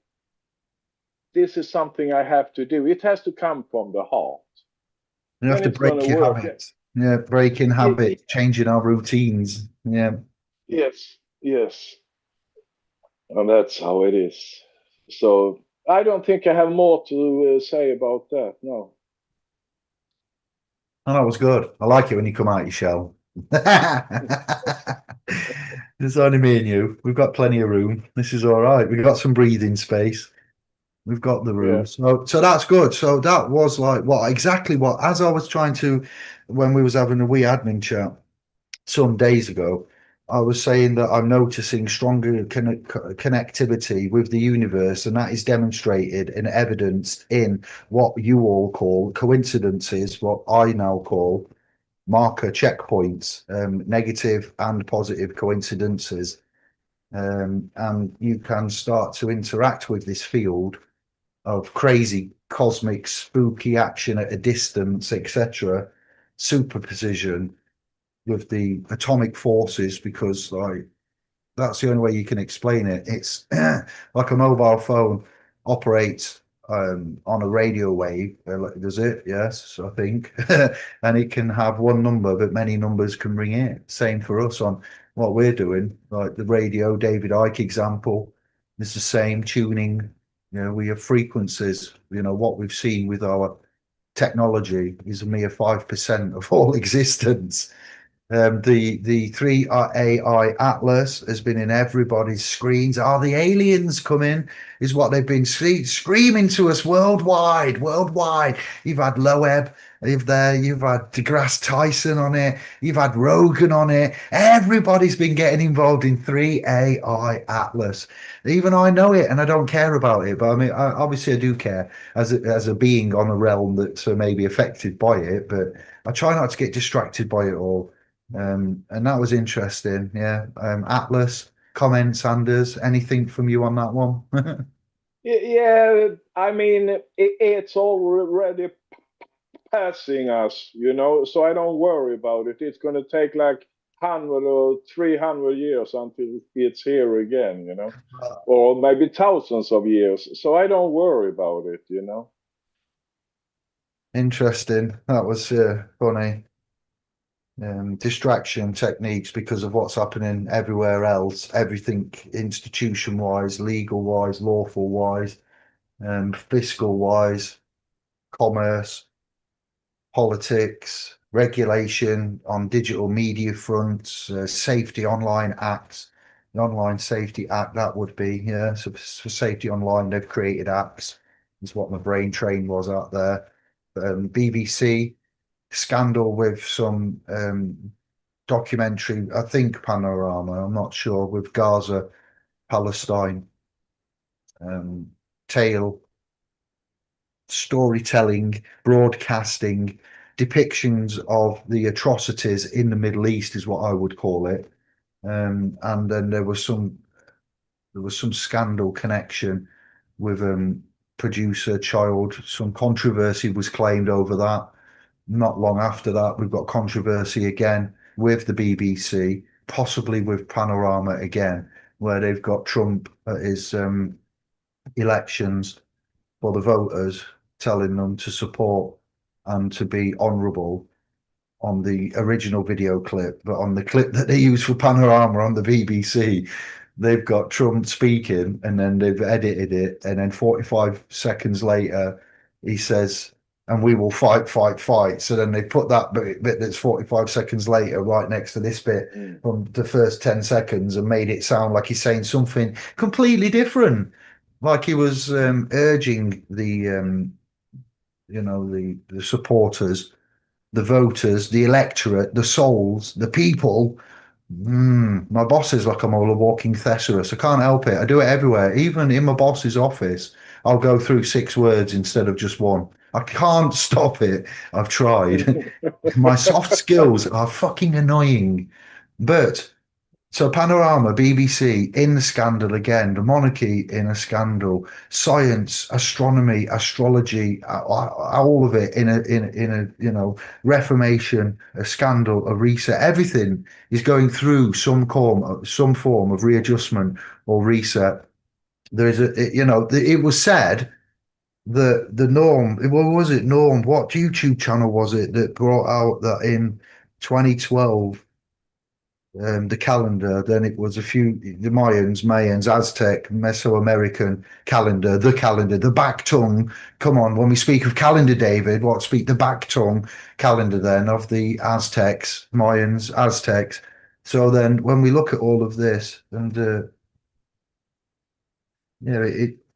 this is something I have to do. It has to come from the heart. You have Then to it's going to break your work. habits. Yeah, breaking habits, changing our routines. Yeah. Yes, yes, and that's how it is. So I don't think I have more to say about that. No. Oh, that was good. I like it when you come out your shell. It's only me and you. We've got plenty of room. This is all right. We've got some breathing space. We've got the Yeah. room. So that's good. So that was like what as I was trying to when we was having a wee admin chat some days ago, I was saying that I'm noticing stronger connectivity with the universe, and that is demonstrated and evidenced in what you all call coincidences, what I now call marker checkpoints, negative and positive coincidences. And you can start to interact with this field of crazy cosmic spooky action at a distance, etc., superposition with the atomic forces, because like that's the only way you can explain it. It's like a mobile phone operates on a radio wave, does it? Yes, I think. And it can have one number, but many numbers can ring it. Same for us on what we're doing, like the radio, David Icke example. It's the same tuning. We have frequencies. What we've seen with our technology is a mere 5% of all existence. The 3AI Atlas has been in everybody's screens. Are the aliens coming? Is what they've been screaming to us worldwide. Worldwide. You've had Loeb, you've had deGrasse Tyson on it, you've had Rogan on it. Everybody's been getting involved in 3AI Atlas. Even I know it and I don't care about it, but I mean, obviously I do care as a being on a realm that's maybe affected by it, but I try not to get distracted by it all. And that was interesting. Yeah. Atlas, comments, Anders, anything from you on that one? Yeah, I mean, it's already passing us, so I don't worry about it. It's going to take like 100 or 300 years until it's here again, or maybe thousands of years. So I don't worry about it. Interesting. That was funny. Distraction techniques because of what's happening everywhere else, everything institution wise, legal wise, lawful wise, fiscal wise, commerce, politics, regulation on digital media fronts, safety online acts, the Online Safety Act, that would be, yeah. So for safety online, they've created apps, is what my brain train was out there. BBC scandal with some documentary, I think Panorama, I'm not sure, with Gaza, Palestine, tale storytelling, broadcasting, depictions of the atrocities in the Middle East is what I would call it. And then there was some scandal connection with producer child. Some controversy was claimed over that. Not long after that, we've got controversy again with the BBC, possibly with Panorama again, where they've got Trump at his elections for the voters, telling them to support and to be honourable on the original video clip, but on the clip that they use for Panorama on the BBC, they've got Trump speaking and then they've edited it. And then 45 seconds later, he says, and we will fight, fight, fight. So then they put that bit that's 45 seconds later right next to this bit from the first 10 seconds and made it sound like he's saying something completely different. Like he was urging the, the supporters, the voters, the electorate, the souls, the people. My boss is like I'm all a walking thesaurus. I can't help it. I do it everywhere. Even in my boss's office, I'll go through 6 words instead of just one. I can't stop it. I've tried. My soft skills are fucking annoying. But so Panorama, BBC in the scandal again, the monarchy in a scandal, science, astronomy, astrology, all of it in a reformation, a scandal, a reset. Everything is going through some form of readjustment or reset. There is it was said that the Norm, what was it, Norm? What YouTube channel was it that brought out that in 2012? The calendar, then it was the Mayans, Aztec, Mesoamerican calendar, the back tongue. Come on, when we speak of calendar, David, speak the back tongue calendar then of the Aztecs, Mayans, Aztecs. So then when we look at all of this, and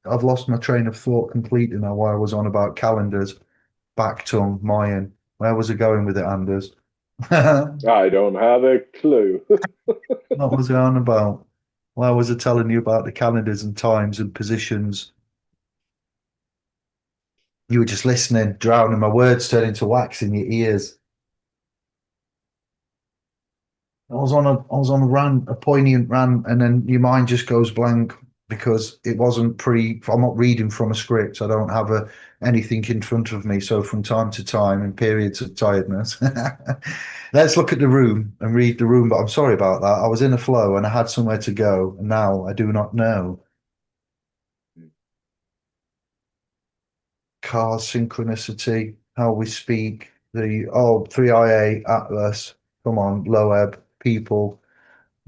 I've lost my train of thought completely now while I was on about calendars, back tongue, Mayan. Where was it going with it, Anders? I don't have a clue. What was it on about? Why was it telling you about the calendars and times and positions? You were just listening, drowning my words turning to wax in your ears. I was on a rant, a poignant rant, and then your mind just goes blank because it wasn't I'm not reading from a script. I don't have anything in front of me. So from time to time, in periods of tiredness, let's look at the room and read the room. But I'm sorry about that. I was in a flow and I had somewhere to go, and now I do not know. Cars, synchronicity, how we speak, the 3IA Atlas, come on, Loeb, people,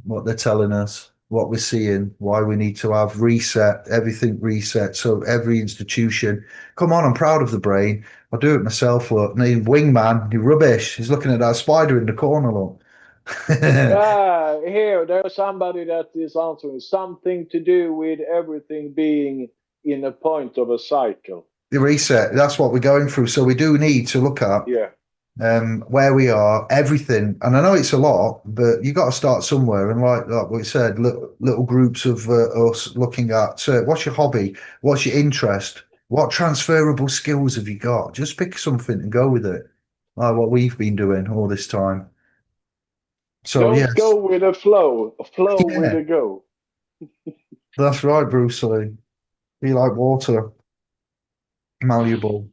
what they're telling us, what we're seeing, why we need to have reset, everything reset. So every institution, come on, I'm proud of the brain. I'll do it myself. Look, name wingman, you rubbish. He's looking at that spider in the corner. Look. Here, there's somebody that is answering something to do with everything being in a point of a cycle. The reset, that's what we're going through. So we do need to look at where we are, everything. And I know it's a lot, but you got to start somewhere. And like we said, little groups of us looking at what's your hobby, what's your interest, what transferable skills have you got? Just pick something and go with it, like what we've been doing all this time. So don't go with a flow with a go. That's right, Bruce Lee. Be like water, malleable,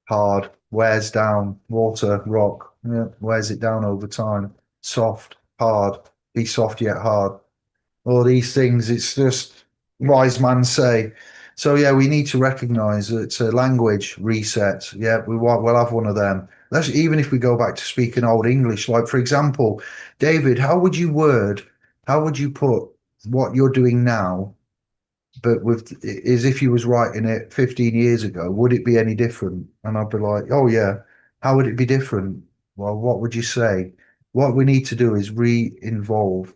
hard, wears down, water, rock, wears it down over time, soft, hard, be soft yet hard. All these things, it's just wise man say. So yeah, we need to recognize that it's a language reset. Yeah, we'll have one of them. Even if we go back to speaking old English, like for example, David, how would you put what you're doing now, but as if you was writing it 15 years ago, would it be any different? And I'd be like, oh yeah, how would it be different? Well, what would you say? What we need to do is re-involve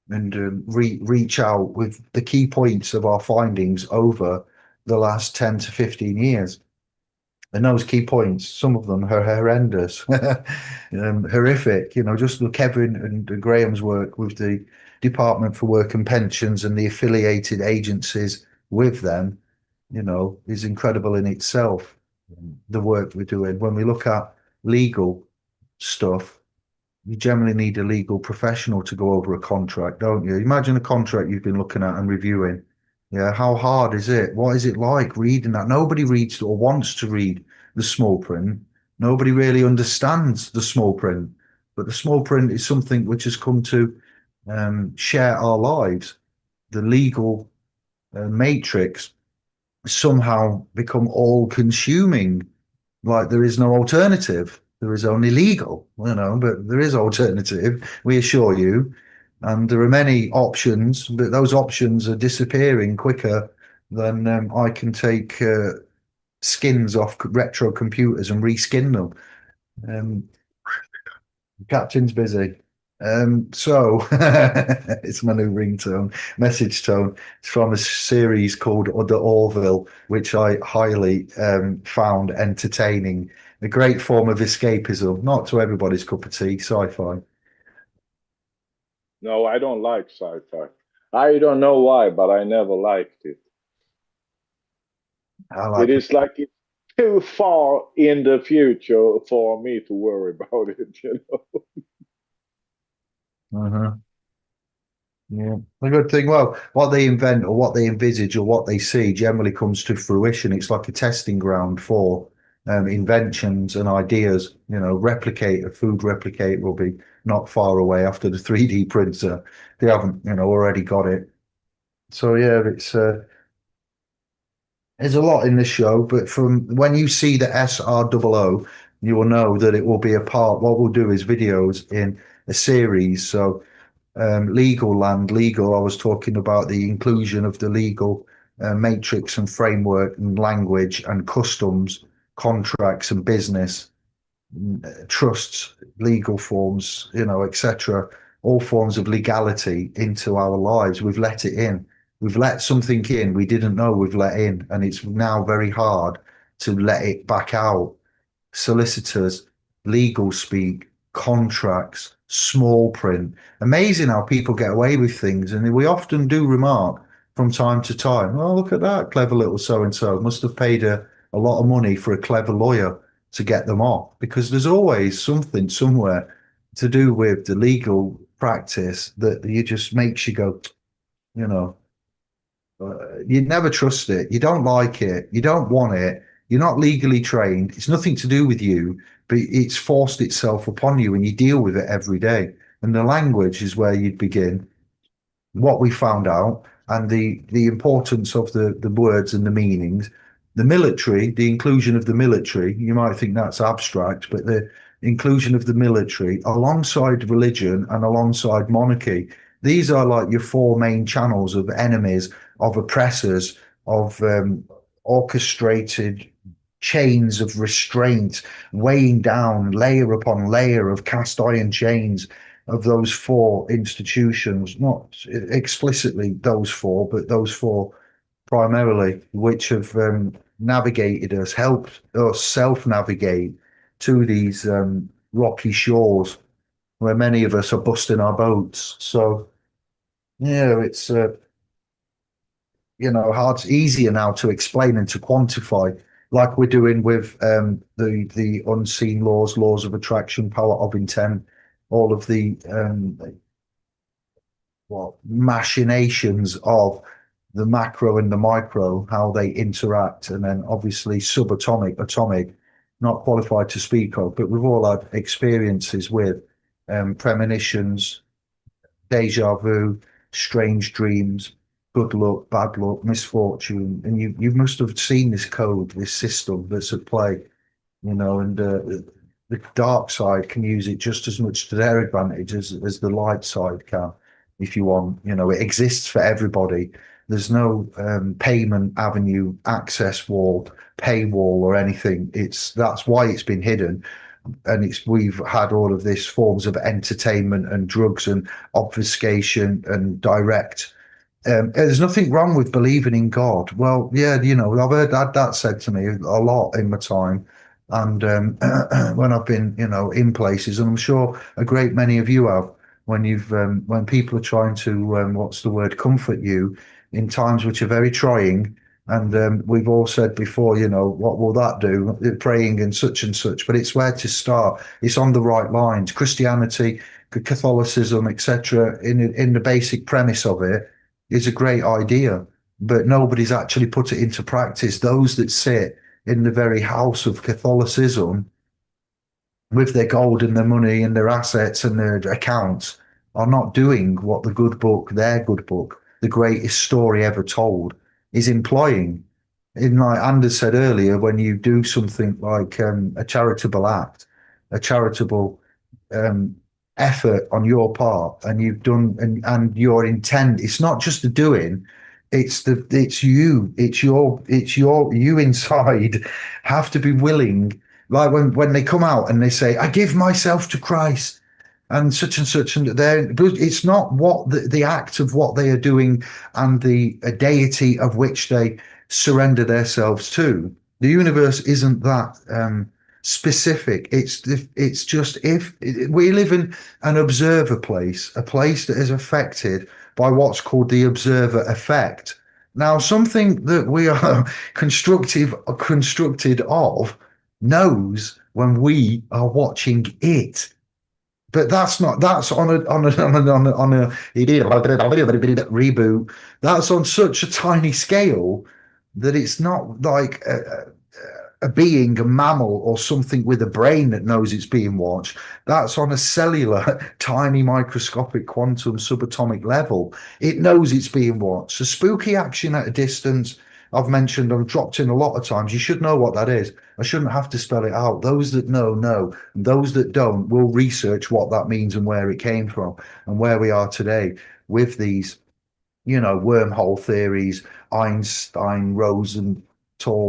and reach out with the key points of our findings over the last 10 to 15 years. And those key points, some of them are horrendous, horrific. Just look Kevin and Graham's work with the Department for Work and Pensions and the affiliated agencies with them, is incredible in itself. The work we're doing. When we look at legal stuff, you generally need a legal professional to go over a contract, don't you? Imagine a contract you've been looking at and reviewing. Yeah, how hard is it? What is it like reading that? Nobody reads or wants to read the small print. Nobody really understands the small print, but the small print is something which has come to share our lives. The legal matrix somehow become all consuming, like there is no alternative. There is only legal, but there is alternative, we assure you. And there are many options, but those options are disappearing quicker than I can take skins off retro computers and reskin them. Um, Captain's busy. So it's my new ringtone, message tone. It's from a series called The Orville, which I highly found entertaining. A great form of escapism, not to everybody's cup of tea, sci-fi. No, I don't like sci-fi. I don't know why, but I never liked it. I It like it. is like it's too far in the future for me to worry about it. Uh-huh. Yeah, the good thing. Well, what they invent or what they envisage or what they see generally comes to fruition. It's like a testing ground for inventions and ideas. A food replicator will be not far away after the 3D printer. They haven't, already got it. So yeah, there's a lot in the show, but from when you see the SR001, you will know that it will be a part. What we'll do is videos in a series. So legal land, legal. I was talking about the inclusion of the legal matrix and framework and language and customs, contracts and business, trusts, legal forms, etc. All forms of legality into our lives. We've let it in. We've let something in we didn't know we've let in, and it's now very hard to let it back out. Solicitors, legal speak, contracts, small print. Amazing how people get away with things. And we often do remark from time to time, oh, look at that clever little so and so. Must have paid a lot of money for a clever lawyer to get them off, because there's always something somewhere to do with the legal practice that you just makes you go, you know, you'd never trust it. You don't like it. You don't want it. You're not legally trained. It's nothing to do with you, but it's forced itself upon you and you deal with it every day. And the language is where you'd begin. What we found out and the importance of the words and the meanings. The military, the inclusion of the military, you might think that's abstract, but the inclusion of the military alongside religion and alongside monarchy, these are like your four main channels of enemies, of oppressors, of orchestrated chains of restraint, weighing down layer upon layer of cast iron chains of those four institutions, not explicitly those four, but those four primarily, which have navigated us, helped us self-navigate to these rocky shores where many of us are busting our boats. So, yeah, it's hard, easier now to explain and to quantify, like we're doing with the unseen laws of attraction, power of intent, all of the machinations of the macro and the micro, how they interact, and then obviously subatomic, atomic, not qualified to speak of, but we've all had experiences with premonitions, deja vu, strange dreams, good luck, bad luck, misfortune, and you must have seen this code, this system that's at play, and the dark side can use it just as much to their advantage as the light side can, if you want. It exists for everybody. There's no payment avenue, access wall, paywall, or anything. That's why it's been hidden, and we've had all of this forms of entertainment and drugs and obfuscation and direct. There's nothing wrong with believing in God. Well, yeah, I've heard that said to me a lot in my time, and when I've been, in places, and I'm sure a great many of you have, when people are trying to, what's the word, comfort you in times which are very trying, And we've all said before, you know, what will that do? Praying and such, but it's where to start. It's on the right lines. Christianity, Catholicism, etc. In the basic premise of it is a great idea, but nobody's actually put it into practice. Those that sit in the very house of Catholicism with their gold and their money and their assets and their accounts are not doing what the good book, their good book, the greatest story ever told, is employing. In like Anders said earlier, when you do something like a charitable act, a charitable um, effort on your part, and you've done and your intent, it's not just the doing, it's you inside have to be willing, like when they come out and they say, I give myself to Christ and such, and it's not what the act of what they are doing and the deity of which they surrender themselves to. The universe isn't that specific. It's just, if we live in an observer place, a place that is affected by what's called the observer effect. Now, something that we are constructed of knows when we are watching it. But that's on a reboot. That's on such a tiny scale that it's not like a being, a mammal, or something with a brain that knows it's being watched. That's on a cellular, tiny, microscopic, quantum, subatomic level. It knows it's being watched. So spooky action at a distance, I've mentioned, I've dropped in a lot of times. You should know what that is. I shouldn't have to spell it out. Those that know, know. And those that don't will research what that means and where it came from and where we are today with these, you know, wormhole theories, Einstein, Rosenthal,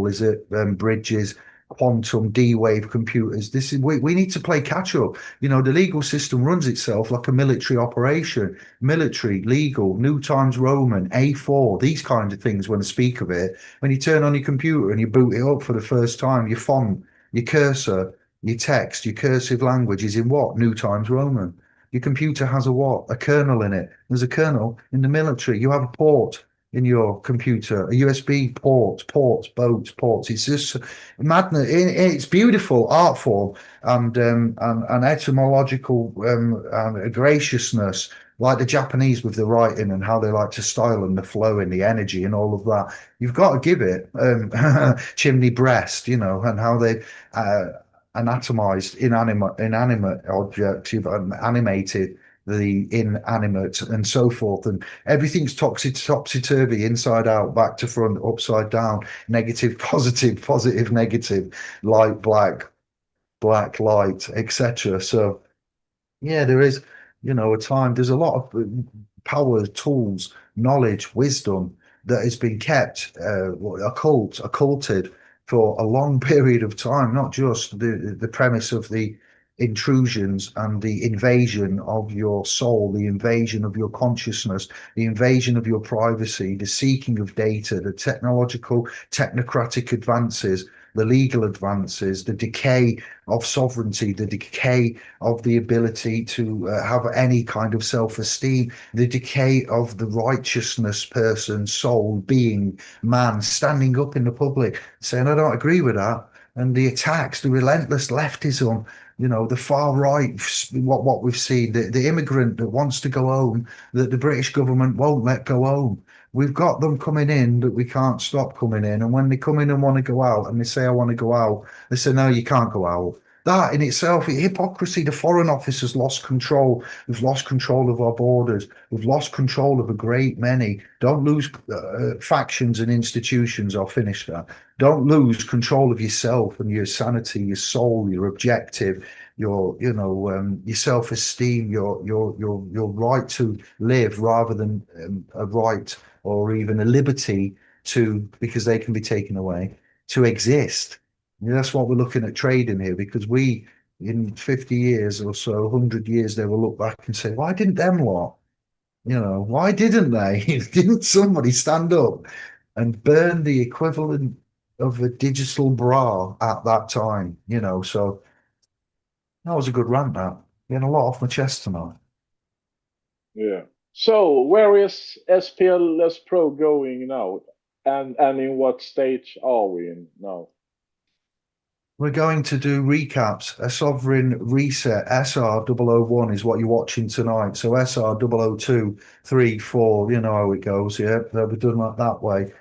is it, Bridges, quantum, D-wave computers. This is we need to play catch up. You know, the legal system runs itself like a military operation. Military, legal, New Times Roman, A4, these kinds of things. When I speak of it, when you turn on your computer and you boot it up for the first time, your font, your cursor, your text, your cursive language is in what? New Times Roman. Your computer has a what? A kernel in it. There's a kernel in the military. You have a port in your computer, a USB port, ports, boats, ports. It's just madness. It's beautiful art form and etymological graciousness, like the Japanese with the writing and how they like to style and the flow and the energy and all of that. You've got to give it chimney breast, you know, and how they anatomized inanimate objects. You've animated the inanimate and so forth, and everything's topsy-turvy, inside out, back to front, upside down, negative, positive, positive, negative, light, black, black, light, etc. So yeah, there is, you know, a time, there's a lot of power, tools, knowledge, wisdom that has been kept occulted for a long period of time, not just the premise of the intrusions and the invasion of your soul, the invasion of your consciousness, the invasion of your privacy, the seeking of data, the technological, technocratic advances, the legal advances, the decay of sovereignty, the decay of the ability to have any kind of self-esteem, the decay of the righteousness person, soul, being, man, standing up in the public, saying, I don't agree with that. And the attacks, the relentless leftism, you know, the far right, what we've seen, the immigrant that wants to go home, that the British government won't let go home. We've got them coming in that we can't stop coming in. And when they come in and want to go out and they say, I want to go out, they say, no, you can't go out. That in itself, hypocrisy. The Foreign Office has lost control. We've lost control of our borders. We've lost control of a great many. Don't lose factions and institutions. I'll finish that. Don't lose control of yourself and your sanity, your soul, your objective, your, you know, your self-esteem, your right to live, rather than a right or even a liberty to, because they can be taken away, to exist. That's what we're looking at trading here, because we, in 50 years or so, 100 years, they will look back and say, why didn't them lot? You know, why didn't they? Didn't somebody stand up and burn the equivalent of a digital bra at that time? You know, so that was a good rant, that. Getting a lot off my chest tonight. Yeah. So where is SPLS Pro going now? And in what stage are we in now? We're going to do recaps. A Sovereign Reset SR001 is what you're watching tonight. So SR002, 3, 4, you know how it goes. Yeah, they'll be done like that way.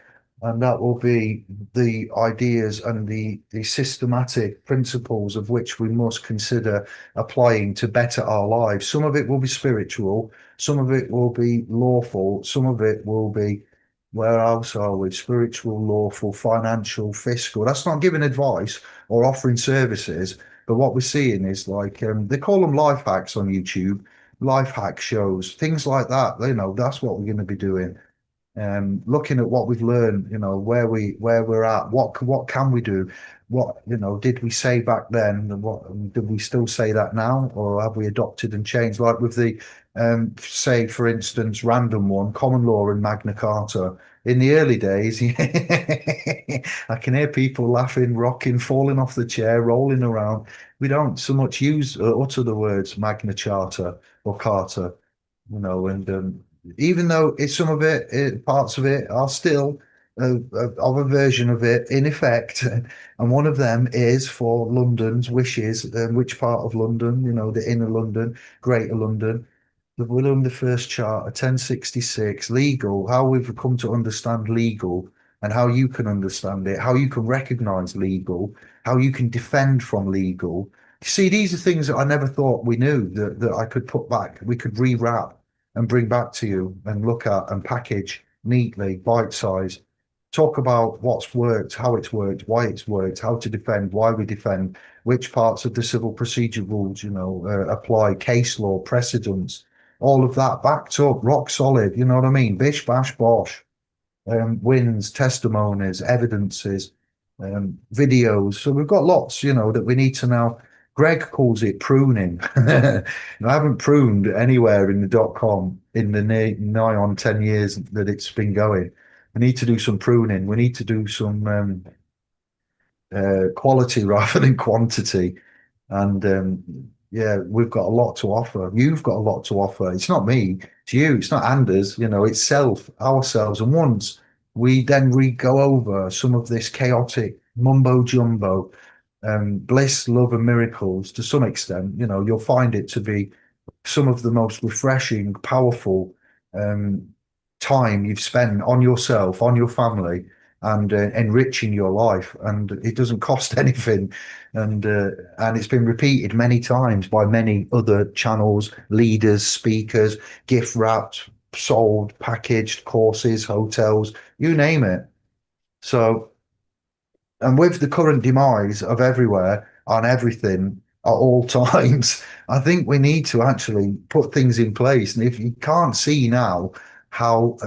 And that will be the ideas and the systematic principles of which we must consider applying to better our lives. Some of it will be spiritual, some of it will be lawful, some of it will be, where else are we? Spiritual, lawful, financial, fiscal. That's not giving advice or offering services, but what we're seeing is like they call them life hacks on YouTube, life hack shows, things like that. You know, that's what we're going to be doing. Looking at what we've learned, you know, where we're at, what can we do, what, you know, did we say back then, and what did we still say that now, or have we adopted and changed? Like with the say for instance, random one, common law and Magna Carta. In the early days, I can hear people laughing, rocking, falling off the chair, rolling around. We don't so much use utter the words Magna Charta or Carta, you know, and even though it's some of parts of it are still of a version of it in effect, and one of them is for London's wishes, which part of London, you know, the inner London, Greater London, the William the First Charter, 1066, legal, how we've come to understand legal and how you can understand it, how you can recognize legal, how you can defend from legal. See, these are things that I never thought we knew that I could put back, we could rewrap and bring back to you and look at and package neatly, bite size. Talk about what's worked, how it's worked, why it's worked, how to defend, why we defend, which parts of the civil procedure rules, you know, apply, case law, precedents, all of that backed up, rock solid. You know what I mean? Bish, bash, bosh. Wins, testimonies, evidences, videos. So we've got lots, you know, that we need to now. Greg calls it pruning. I haven't pruned anywhere in the .com in the nigh on 10 years that it's been going. We need to do some pruning. We need to do some quality rather than quantity. And yeah, we've got a lot to offer. You've got a lot to offer. It's not me, it's you, it's not Anders, you know, it's ourselves. And once we then go over some of this chaotic mumbo jumbo, bliss, love, and miracles to some extent, you know, you'll find it to be some of the most refreshing, powerful um, time you've spent on yourself, on your family, and enriching your life. And it doesn't cost anything. And it's been repeated many times by many other channels, leaders, speakers, gift wrapped, sold, packaged, courses, hotels, you name it. So, and with the current demise of everywhere on everything at all times, I think we need to actually put things in place. And if you can't see now how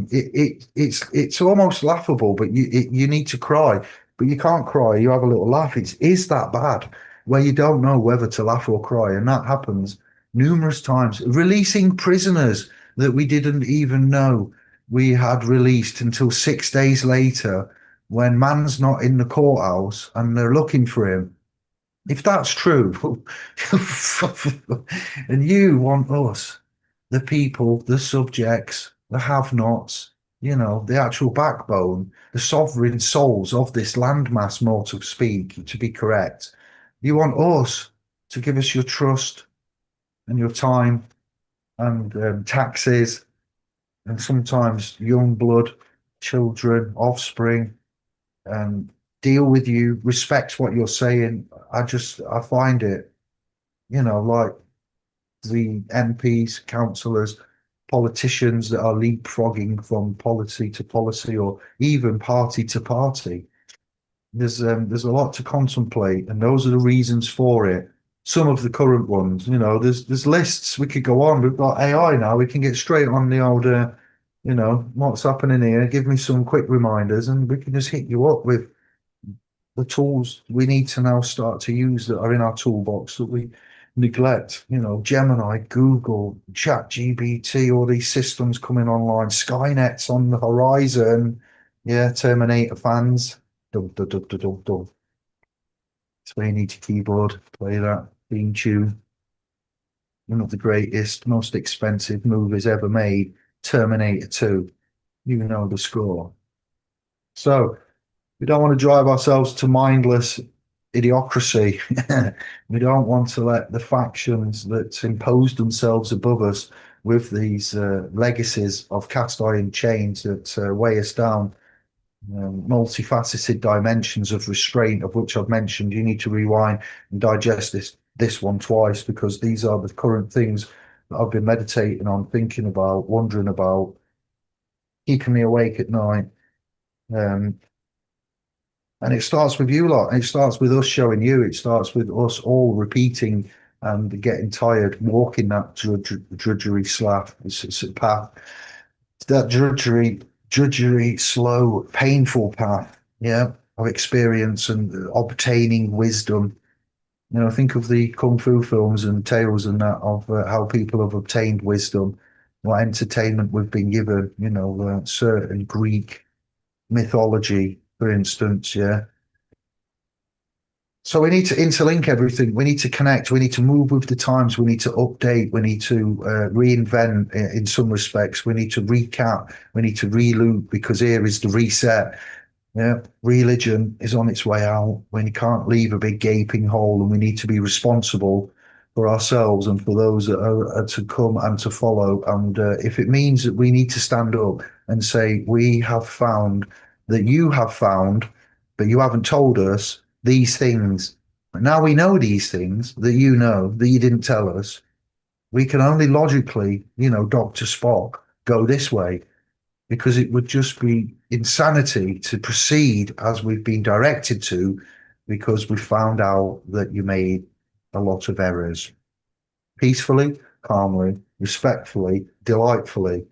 it's almost laughable, but you need to cry, but you can't cry. You have a little laugh. It's is that bad where you don't know whether to laugh or cry, and that happens numerous times. Releasing prisoners that we didn't even know we had released until 6 days later when man's not in the courthouse and they're looking for him. If that's true, and you want us, the people, the subjects, the have-nots, you know, the actual backbone, the sovereign souls of this landmass, more to speak, to be correct, you want us to give us your trust and your time and taxes and sometimes young blood, children, offspring, deal with you, respect what you're saying. I find it, you know, like the MPs, councillors, politicians that are leapfrogging from policy to policy or even party to party. There's a lot to contemplate, and those are the reasons for it. Some of the current ones, you know, there's lists we could go on. We've got AI now. We can get straight on the old, you know, what's happening here. Give me some quick reminders, and we can just hit you up with the tools we need to now start to use that are in our toolbox that we neglect. You know, Gemini, Google, Chat GBT, all these systems coming online, Skynet's on the horizon. Yeah, Terminator fans. Dum, dum, dum, dum, dum, dum. That's where you need your keyboard, play that theme tune. One of the greatest, most expensive movies ever made, Terminator 2. You know the score. So we don't want to drive ourselves to mindless idiocracy. We don't want to let the factions that impose themselves above us with these legacies of cast iron chains that weigh us down, multifaceted dimensions of restraint, of which I've mentioned. You need to rewind and digest this one twice, because these are the current things that I've been meditating on, thinking about, wondering about, keeping me awake at night. Um, and it starts with you lot. It starts with us showing you. It starts with us all repeating and getting tired, walking that drudgery slab. It's a path. It's that drudgery, slow, painful path. Yeah, of experience and obtaining wisdom. Think of the kung fu films and tales and that of how people have obtained wisdom, what entertainment we've been given. Certain Greek mythology, for instance. Yeah. So we need to interlink everything. We need to connect. We need to move with the times. We need to update. We need to reinvent in some respects. We need to recap. We need to reloop, because here is the reset. Yeah, religion is on its way out when you can't leave a big gaping hole, and we need to be responsible for ourselves and for those that are to come and to follow. And if it means that we need to stand up and say, we have found that you have found, but you haven't told us these things. Now we know these things that that you didn't tell us. We can only logically, Dr. Spock, go this way, because it would just be insanity to proceed as we've been directed to, because we found out that you made a lot of errors. Peacefully, calmly, respectfully, delightfully.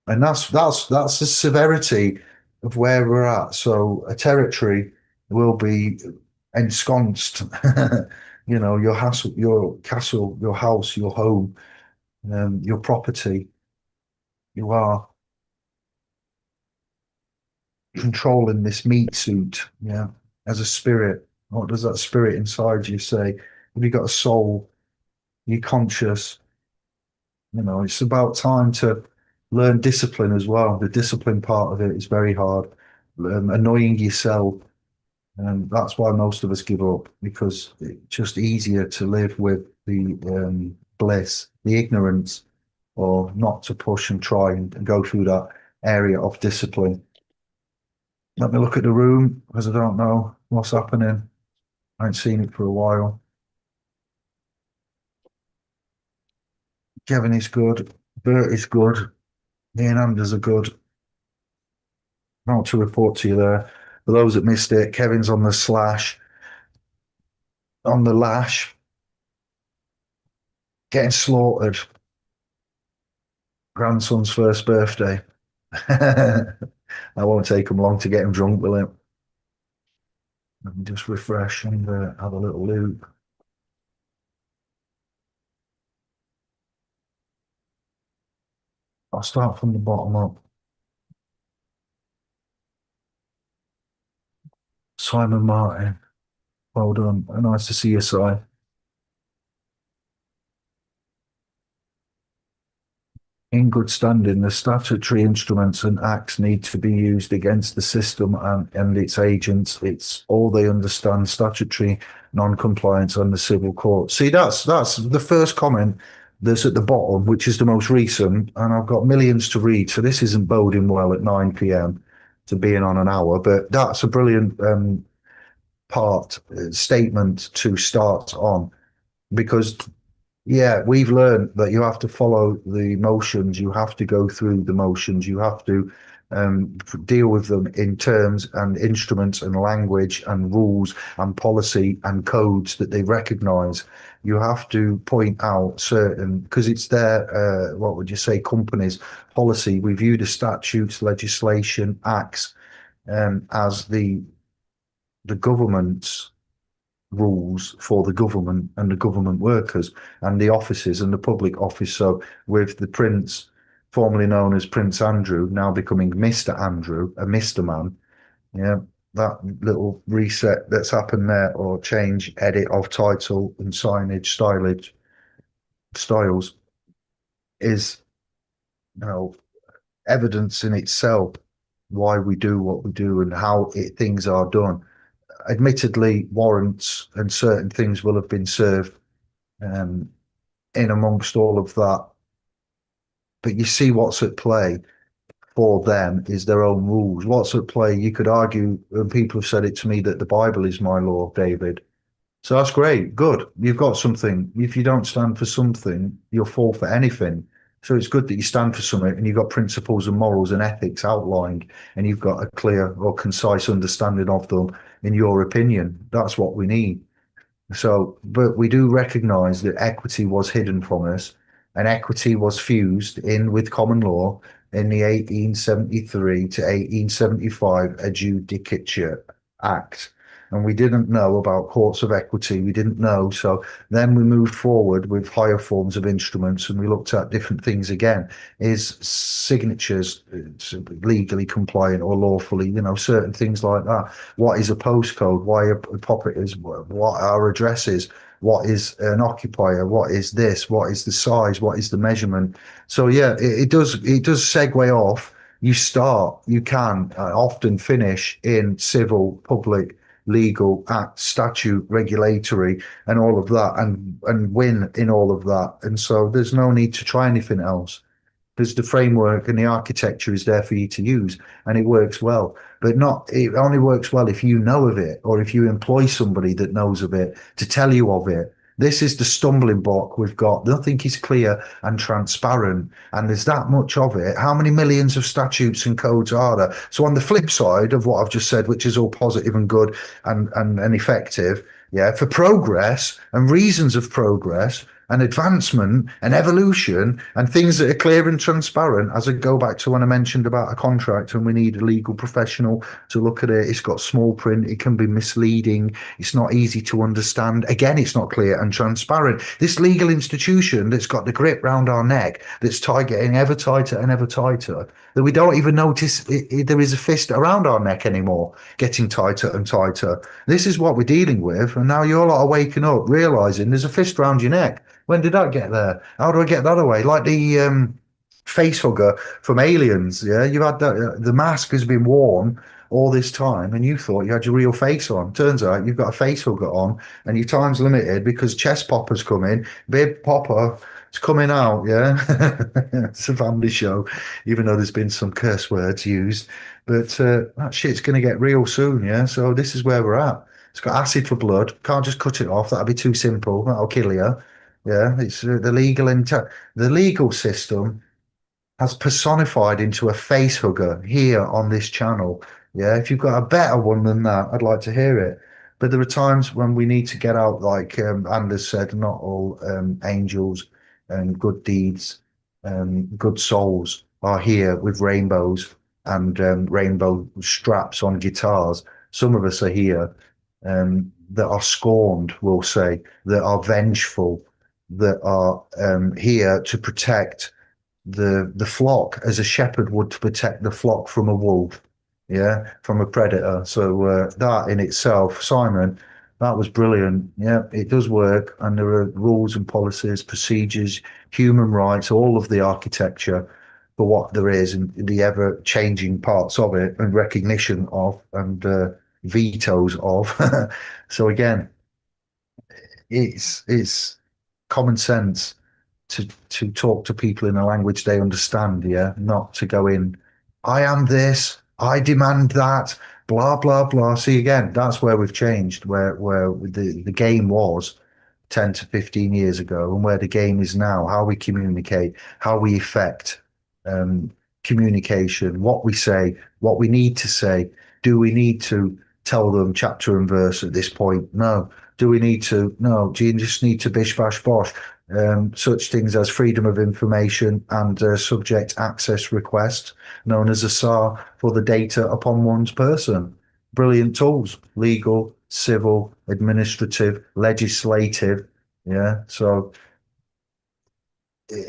And that's the severity of where we're at. So a territory will be ensconced. Your castle, your house, your home, your property. You are controlling this meat suit, yeah, as a spirit. What does that spirit inside you say? Have you got a soul? Are you conscious? It's about time to learn discipline as well. The discipline part of it is very hard. Annoying yourself. And that's why most of us give up, because it's just easier to live with the bliss, the ignorance, or not to push and try and go through that area of discipline. Let me look at the room, because I don't know what's happening. I ain't seen it for a while. Kevin is good. Bert is good. Me and Anders are good. Not to report to you there. For those that missed it, Kevin's on the lash, getting slaughtered. Grandson's first birthday. I won't take him long to get him drunk, will it? Let me just refresh and have a little loop. I'll start from the bottom up. Simon Martin, well done. Nice to see you, Si. In good standing, the statutory instruments and acts need to be used against the system and its agents. It's all they understand: statutory non-compliance and the civil court. See, that's the first comment that's at the bottom, which is the most recent, and I've got millions to read, so this isn't boding well at 9 p.m. to being on an hour, but that's a brilliant statement to start on, because yeah, we've learned that you have to follow the motions, you have to go through the motions, you have to deal with them in terms and instruments and language and rules and policy and codes that they recognize. You have to point out certain, because it's their, what would you say, companies' policy. We view the statutes, legislation, acts as the government's rules for the government and the government workers and the offices and the public office. So with the Prince, formerly known as Prince Andrew, now becoming Mr. Andrew, a Mr. Man, yeah, that little reset that's happened there, or change, edit of title and signage, styles, is, evidence in itself why we do what we do and how things are done. Admittedly, warrants and certain things will have been served in amongst all of that, but you see what's at play for them is their own rules. What's at play, you could argue, and people have said it to me, that the Bible is my law, David. So that's great. Good. You've got something. If you don't stand for something, you'll fall for anything. So it's good that you stand for something and you've got principles and morals and ethics outlined and you've got a clear or concise understanding of them in your opinion. That's what we need. So, but we do recognize that equity was hidden from us and equity was fused in with common law in the 1873 to 1875 Adjudicature Act. And we didn't know about courts of equity. We didn't know. So then we moved forward with higher forms of instruments and we looked at different things again. Is signatures legally compliant or lawfully, certain things like that. What is a postcode? Why are properties? What are addresses? What is an occupier? What is this? What is the size? What is the measurement? So yeah, it does segue off. You can often finish in civil, public, legal, act, statute, regulatory, and all of that, and win in all of that. And so there's no need to try anything else because the framework and the architecture is there for you to use and it works well. But not, it only works well if you know of it or if you employ somebody that knows of it to tell you of it. This is the stumbling block we've got. Nothing is clear and transparent, and there's that much of it. How many millions of statutes and codes are there? So on the flip side of what I've just said, which is all positive and good and effective, yeah, for progress and reasons of progress, and advancement and evolution and things that are clear and transparent. As I go back to when I mentioned about a contract and we need a legal professional to look at it, it's got small print, it can be misleading, it's not easy to understand. Again, it's not clear and transparent. This legal institution that's got the grip round our neck, that's getting ever tighter and ever tighter, that we don't even notice there is a fist around our neck anymore, getting tighter and tighter. This is what we're dealing with, and now you're lot are waking up, realizing there's a fist around your neck. When did that get there? How do I get that away? Like the face hugger from Aliens. Yeah, you had that. The mask has been worn all this time, and you thought you had your real face on. Turns out you've got a face hugger on, and your time's limited because chest popper's coming. Bib popper. It's coming out, yeah. It's a family show, even though there's been some curse words used. But that shit's going to get real soon, yeah. So this is where we're at. It's got acid for blood. Can't just cut it off. That'd be too simple. That'll kill you. Yeah, it's the legal system has personified into a face hugger here on this channel. Yeah, if you've got a better one than that, I'd like to hear it. But there are times when we need to get out, like Anders said, not all angels and good deeds, good souls are here with rainbows and rainbow straps on guitars. Some of us are here that are scorned, we'll say, that are vengeful, that are here to protect the flock as a shepherd would to protect the flock from a wolf, yeah, from a predator. So that in itself, Simon, that was brilliant. Yeah, it does work, and there are rules and policies, procedures, human rights, all of the architecture for what there is and the ever changing parts of it and recognition of and vetoes of. So again, it's common sense to talk to people in a language they understand, yeah, not to go in, I am this, I demand that, blah blah blah. See, again, that's where we've changed, where the game was 10 to 15 years ago and where the game is now, how we communicate, how we effect um, communication, what we say, what we need to say. Do we need to tell them chapter and verse at this point? No. Do we need to? No. Do you just need to bish bash bosh? Such things as freedom of information and subject access request, known as a SAR, for the data upon one's person. Brilliant tools, legal, civil, administrative, legislative. Yeah. So,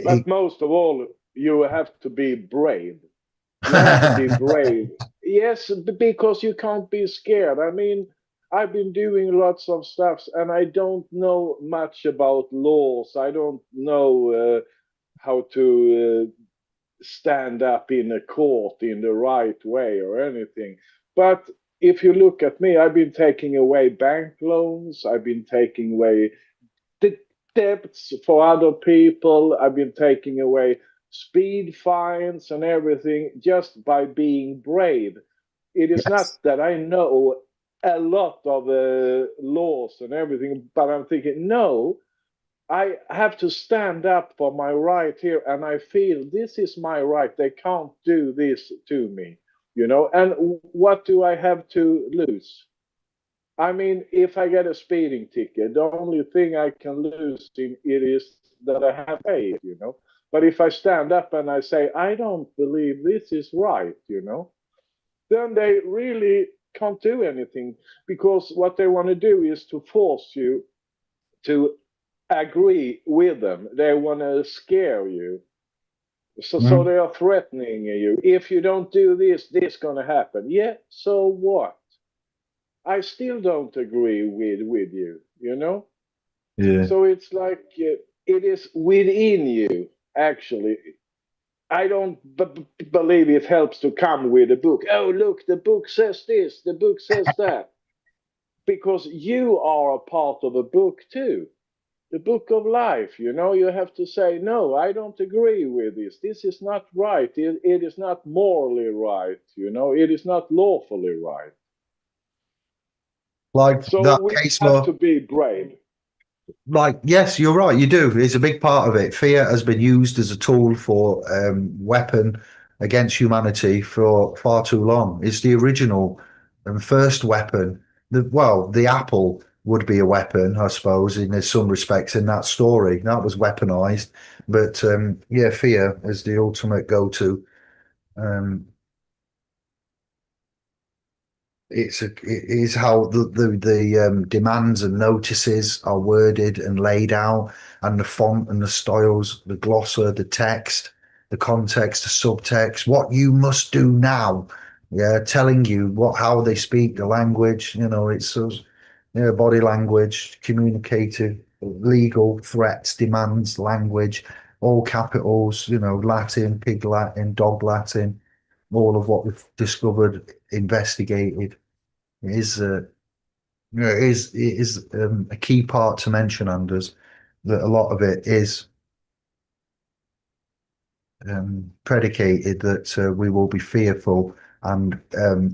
But most of all, you have to be brave. You have to be brave. Yes, because you can't be scared. I mean, I've been doing lots of stuff and I don't know much about laws. I don't know how to stand up in a court in the right way or anything. But if you look at me, I've been taking away bank loans, I've been taking away the debts for other people, I've been taking away speed fines and everything just by being brave. It is Yes. not that I know a lot of laws and everything, but I'm thinking, no, I have to stand up for my right here, and I feel this is my right. They can't do this to me, you know. And what do I have to lose? I mean, if I get a speeding ticket, the only thing I can lose in it is that I have paid, you know. But if I stand up and I say, I don't believe this is right, you know, then they really can't do anything because what they want to do is to force you to agree with them. They want to scare you. So Mm. they are threatening you. If you don't do this, this going to happen. Yeah, so what? I still don't agree with you, you know? Yeah. So it's like it is within you, actually. I don't believe it helps to come with a book. Oh, look, the book says this, the book says that. Because you are a part of a book too. The book of life, you know, you have to say, no, I don't agree with this. This is not right. It is not morally right, you know, it is not lawfully right. Like So that we case have to law. be brave. Like, yes, you're right. You do. It's a big part of it. Fear has been used as a tool for weapon against humanity for far too long. It's the original and first weapon. The apple would be a weapon, I suppose, in some respects in that story. That was weaponized. But yeah, fear is the ultimate go-to. Um, it is how the demands and notices are worded and laid out, and the font and the styles, the glossa, the text, the context, the subtext, what you must do now. Yeah, telling you what how they speak the language. You know, it's yeah, body language, communicative, legal threats, demands, language, all capitals. You know, Latin, pig Latin, dog Latin, all of what we've discovered, investigated is a key part to mention, Anders, that a lot of it is predicated that we will be fearful, and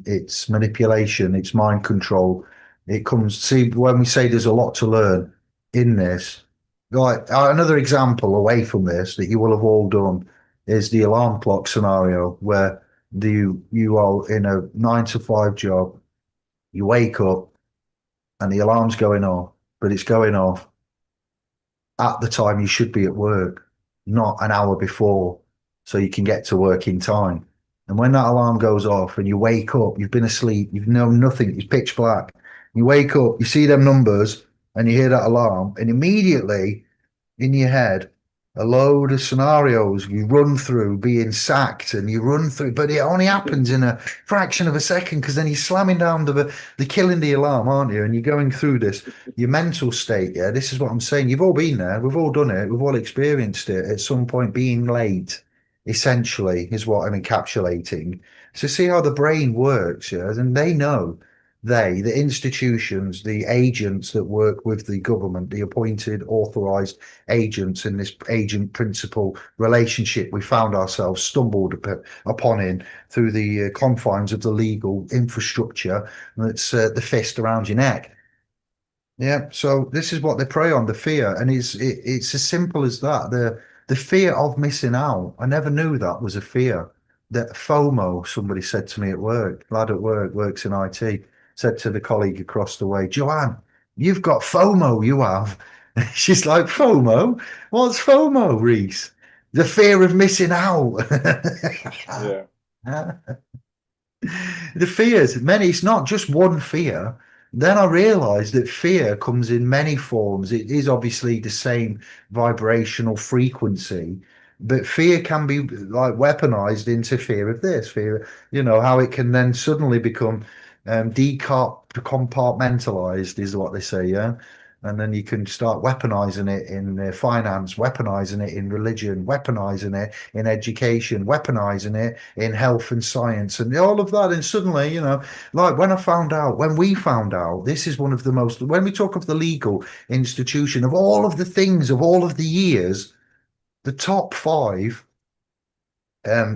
it's manipulation, it's mind control. It comes, see, when we say there's a lot to learn in this, like another example away from this that you will have all done is the alarm clock scenario where you are in a 9 to 5 job, you wake up and the alarm's going off, but it's going off at the time you should be at work, not an hour before, so you can get to work in time. And when that alarm goes off and you wake up, you've been asleep, you've known nothing, it's pitch black. You wake up, you see them numbers, and you hear that alarm, and immediately in your head a load of scenarios you run through being sacked and you run through, but it only happens in a fraction of a second because then you're slamming down the killing the alarm, aren't you? And you're going through this, your mental state. Yeah, this is what I'm saying. You've all been there, we've all done it, we've all experienced it at some point. Being late essentially is what I'm encapsulating. So see how the brain works, yeah, and they know, the institutions, the agents that work with the government, the appointed authorized agents in this agent principal relationship we found ourselves stumbled upon in through the confines of the legal infrastructure that's the fist around your neck. Yeah, so this is what they prey on, the fear, and it's as simple as that. The fear of missing out. I never knew that was a fear. That FOMO, somebody said to me at work, lad at work, works in IT, said to the colleague across the way, Joanne, you've got FOMO, you have. She's like, FOMO? What's FOMO, Reese? The fear of missing out. Yeah. The fears, many, it's not just one fear. Then I realized that fear comes in many forms. It is obviously the same vibrational frequency, but fear can be like weaponized into fear of this, fear, you know, how it can then suddenly become compartmentalized, is what they say, yeah. And then you can start weaponizing it in finance, weaponizing it in religion, weaponizing it in education, weaponizing it in health and science, and all of that. And suddenly, like when we found out, this is one of the most, when we talk of the legal institution, of all of the things of all of the years, the top five,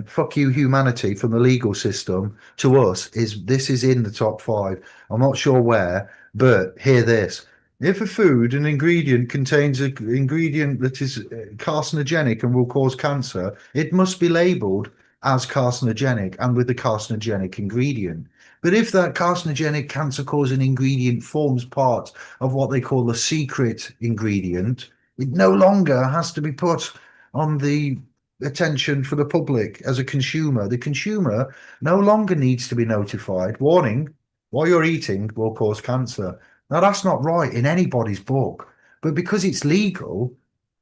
fuck you humanity from the legal system to us is in the top five. I'm not sure where, but hear this. If a food, an ingredient contains an ingredient that is carcinogenic and will cause cancer, it must be labeled as carcinogenic and with the carcinogenic ingredient. But if that carcinogenic cancer causing ingredient forms part of what they call a secret ingredient, it no longer has to be put on the attention for the public as a consumer. The consumer no longer needs to be notified. Warning, what you're eating will cause cancer. Now, that's not right in anybody's book, but because it's legal,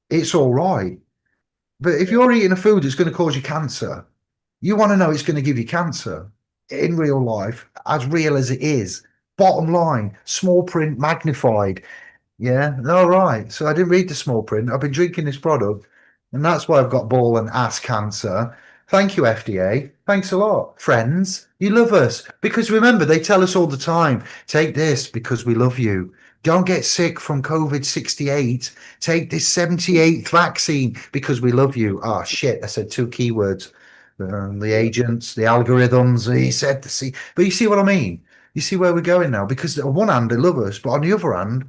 it's all right. But if you're eating a food that's going to cause you cancer, you want to know it's going to give you cancer in real life, as real as it is. Bottom line, small print magnified. Yeah, all right. So I didn't read the small print. I've been drinking this product, and that's why I've got ball and ass cancer. Thank you, FDA. Thanks a lot, friends. You love us. Because remember, they tell us all the time, take this because we love you. Don't get sick from COVID 68. Take this 78th vaccine because we love you. Oh, shit. I said two keywords. The agents, the algorithms. He said, but you see what I mean? You see where we're going now? Because on one hand, they love us, but on the other hand,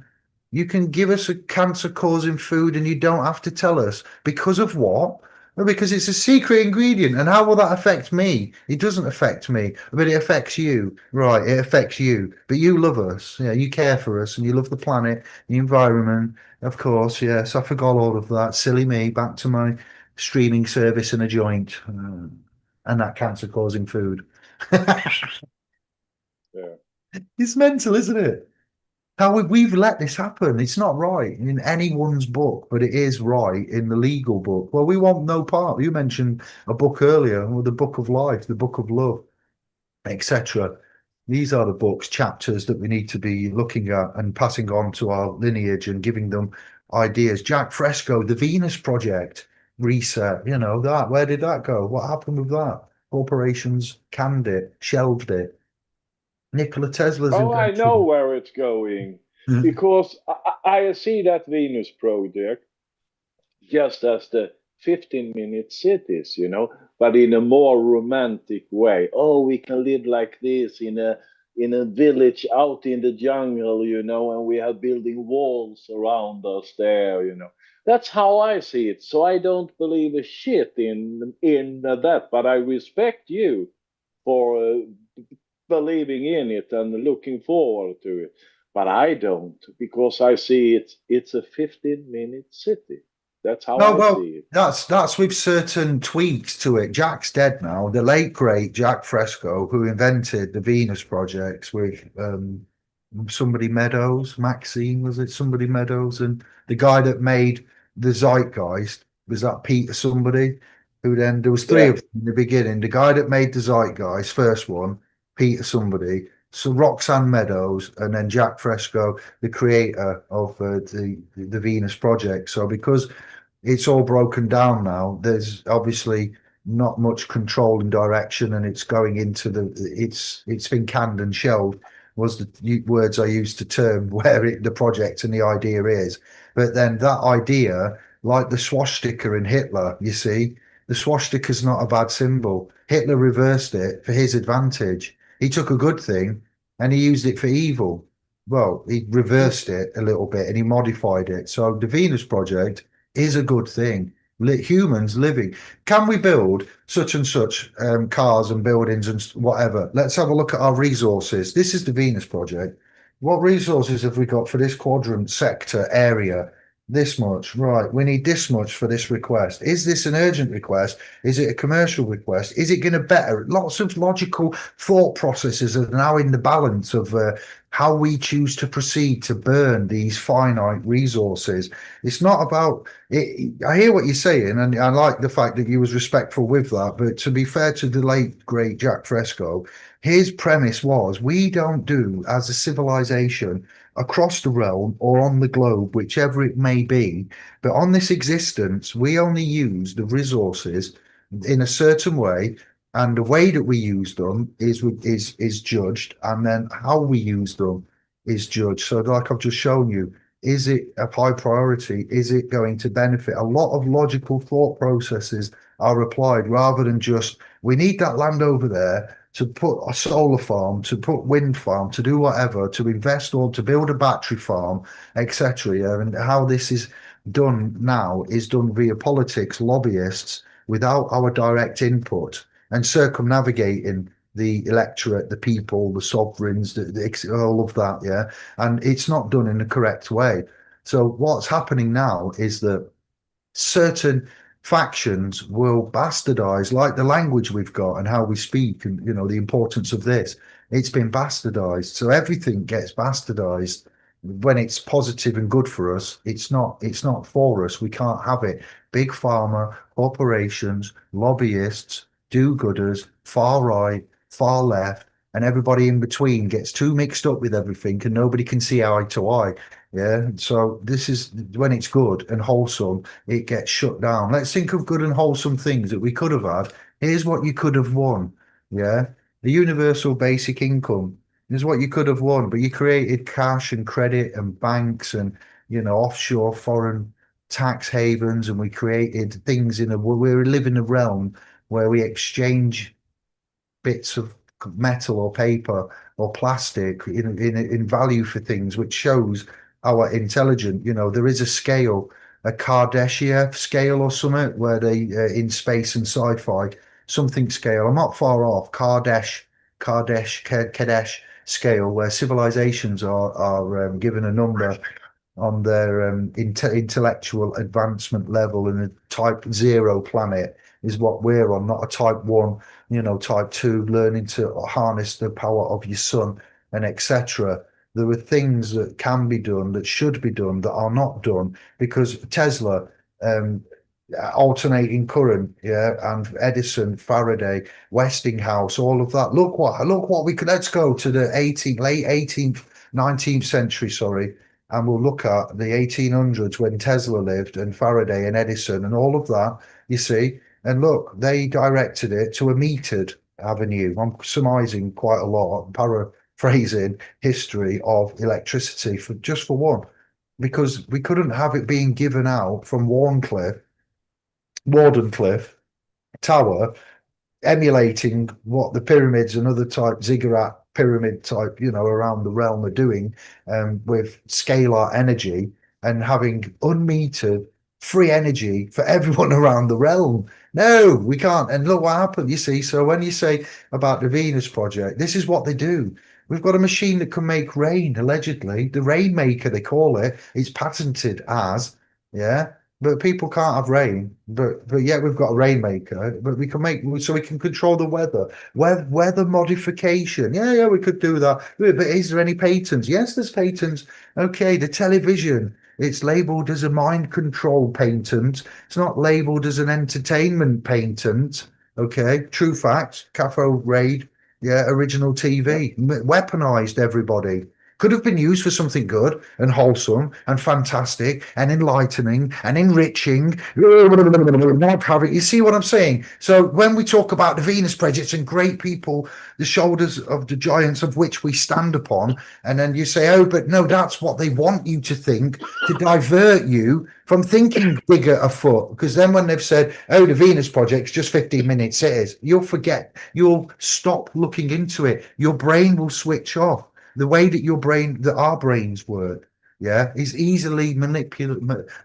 you can give us a cancer-causing food and you don't have to tell us. Because of what? Well, because it's a secret ingredient. And how will that affect me? It doesn't affect me, but it affects you. Right, it affects you. But you love us. Yeah, you care for us and you love the planet, the environment. Of course, yes, I forgot all of that. Silly me, back to my streaming service and a joint. And that cancer-causing food. Yeah. It's mental, isn't it? How we've let this happen. It's not right in anyone's book, but it is right in the legal book. Well, we want no part. You mentioned a book earlier, or the book of life, the book of love, etc. These are the books, chapters that we need to be looking at and passing on to our lineage and giving them ideas. Jack Fresco, the Venus Project, reset, that. Where did that go? What happened with that? Corporations canned it, shelved it. Nikola Tesla's Oh, I know invention. where it's going because I see that Venus project just as the 15-minute cities, but in a more romantic way. Oh, we can live like this in a village out in the jungle, and we are building walls around us there. That's how I see it. So I don't believe a shit in that, but I respect you for believing in it and looking forward to it. But I don't because I see it's a 15-minute city. That's how No, I well, see it. that's with certain tweaks to it. Jack's dead now. The late great Jack Fresco, who invented the Venus projects with somebody Meadows, Maxine, was it somebody Meadows, and the guy that made the Zeitgeist was that Peter somebody, who then there was three Yeah. of them in the beginning. The guy that made the Zeitgeist, first one, Peter somebody, so Roxanne Meadows, and then Jack Fresco, the creator of the Venus project. So because it's all broken down now. There's obviously not much control and direction, and it's going into it's been canned and shelved was the words I used to term where the project and the idea is. But then that idea, like the swastika in Hitler, you see, the swastika is not a bad symbol. Hitler reversed it for his advantage. He took a good thing and he used it for evil. Well, he reversed it a little bit and he modified it. So the Venus Project is a good thing. Humans living. Can we build such and such cars and buildings and whatever? Let's have a look at our resources. This is the Venus Project. What resources have we got for this quadrant sector area? This much, right? We need this much for this request. Is this an urgent request? Is it a commercial request? Is it going to better? Lots of logical thought processes are now in the balance of how we choose to proceed to burn these finite resources. It's not about it. I hear what you're saying, and I like the fact that you was respectful with that. But to be fair to the late great Jack Fresco, his premise was we don't do as a civilization across the realm or on the globe, whichever it may be. But on this existence, we only use the resources in a certain way, and the way that we use them is judged, and then how we use them is judged. So, like I've just shown you, is it a high priority? Is it going to benefit? A lot of logical thought processes are applied rather than just we need that land over there to put a solar farm, to put wind farm, to do whatever, to invest or to build a battery farm, etc. Yeah? And how this is done now is done via politics, lobbyists, without our direct input and circumnavigating the electorate, the people, the sovereigns, all of that. Yeah. And it's not done in the correct way. So what's happening now is that certain factions will bastardize, like the language we've got and how we speak, and the importance of this. It's been bastardized, so everything gets bastardized. When it's positive and good for us, it's not for us. We can't have it. Big pharma, corporations, lobbyists, do-gooders, far right, far left, and everybody in between gets too mixed up with everything, and nobody can see eye to eye. Yeah, so this is when it's good and wholesome, it gets shut down. Let's think of good and wholesome things that we could have had. Here's what you could have won. Yeah. The universal basic income is what you could have won, but you created cash and credit and banks and, offshore foreign tax havens. And we created things we live in a realm where we exchange bits of metal or paper or plastic in value for things, which shows our intelligent. There is a scale, a Kardashev scale or something, where they in space and sci-fi something scale. I'm not far off. Kadesh scale, where civilizations are given a number on their intellectual advancement level, and a type 0 planet is what we're on, not a type 1, type 2, learning to harness the power of your sun and etc. There are things that can be done, that should be done, that are not done, because Tesla, um, alternating current, yeah, and Edison, Faraday, Westinghouse, all of that. Look what we could. Let's go to the late 18th, 19th century, sorry, and we'll look at the 1800s when Tesla lived, and Faraday and Edison and all of that, you see. And look, they directed it to a metered avenue. I'm surmising quite a lot, paraphrasing history of electricity for one, because we couldn't have it being given out from Wardenclyffe Tower, emulating what the pyramids and other type ziggurat pyramid type, around the realm are doing, with scalar energy, and having unmetered free energy for everyone around the realm. No, we can't. And look what happened, you see. So when you say about the Venus Project, this is what they do. We've got a machine that can make rain, allegedly. The Rainmaker, they call it. It's patented as, yeah. But people can't have rain. But yet we've got a rainmaker. But we can so we can control the weather. Weather modification. Yeah, we could do that. But is there any patents? Yes, there's patents. Okay, the television. It's labeled as a mind control patent. It's not labeled as an entertainment patent. Okay, true facts. Cathode raid. Yeah, original TV. Weaponized everybody. Could have been used for something good and wholesome and fantastic and enlightening and enriching. Not having, you see what I'm saying? So when we talk about the Venus projects and great people, the shoulders of the giants of which we stand upon, and then you say, oh, but no, that's what they want you to think, to divert you from thinking bigger afoot. Because then when they've said, oh, the Venus project's just 15 minutes, it is, you'll forget, you'll stop looking into it. Your brain will switch off. The way that our brains work, yeah, is easily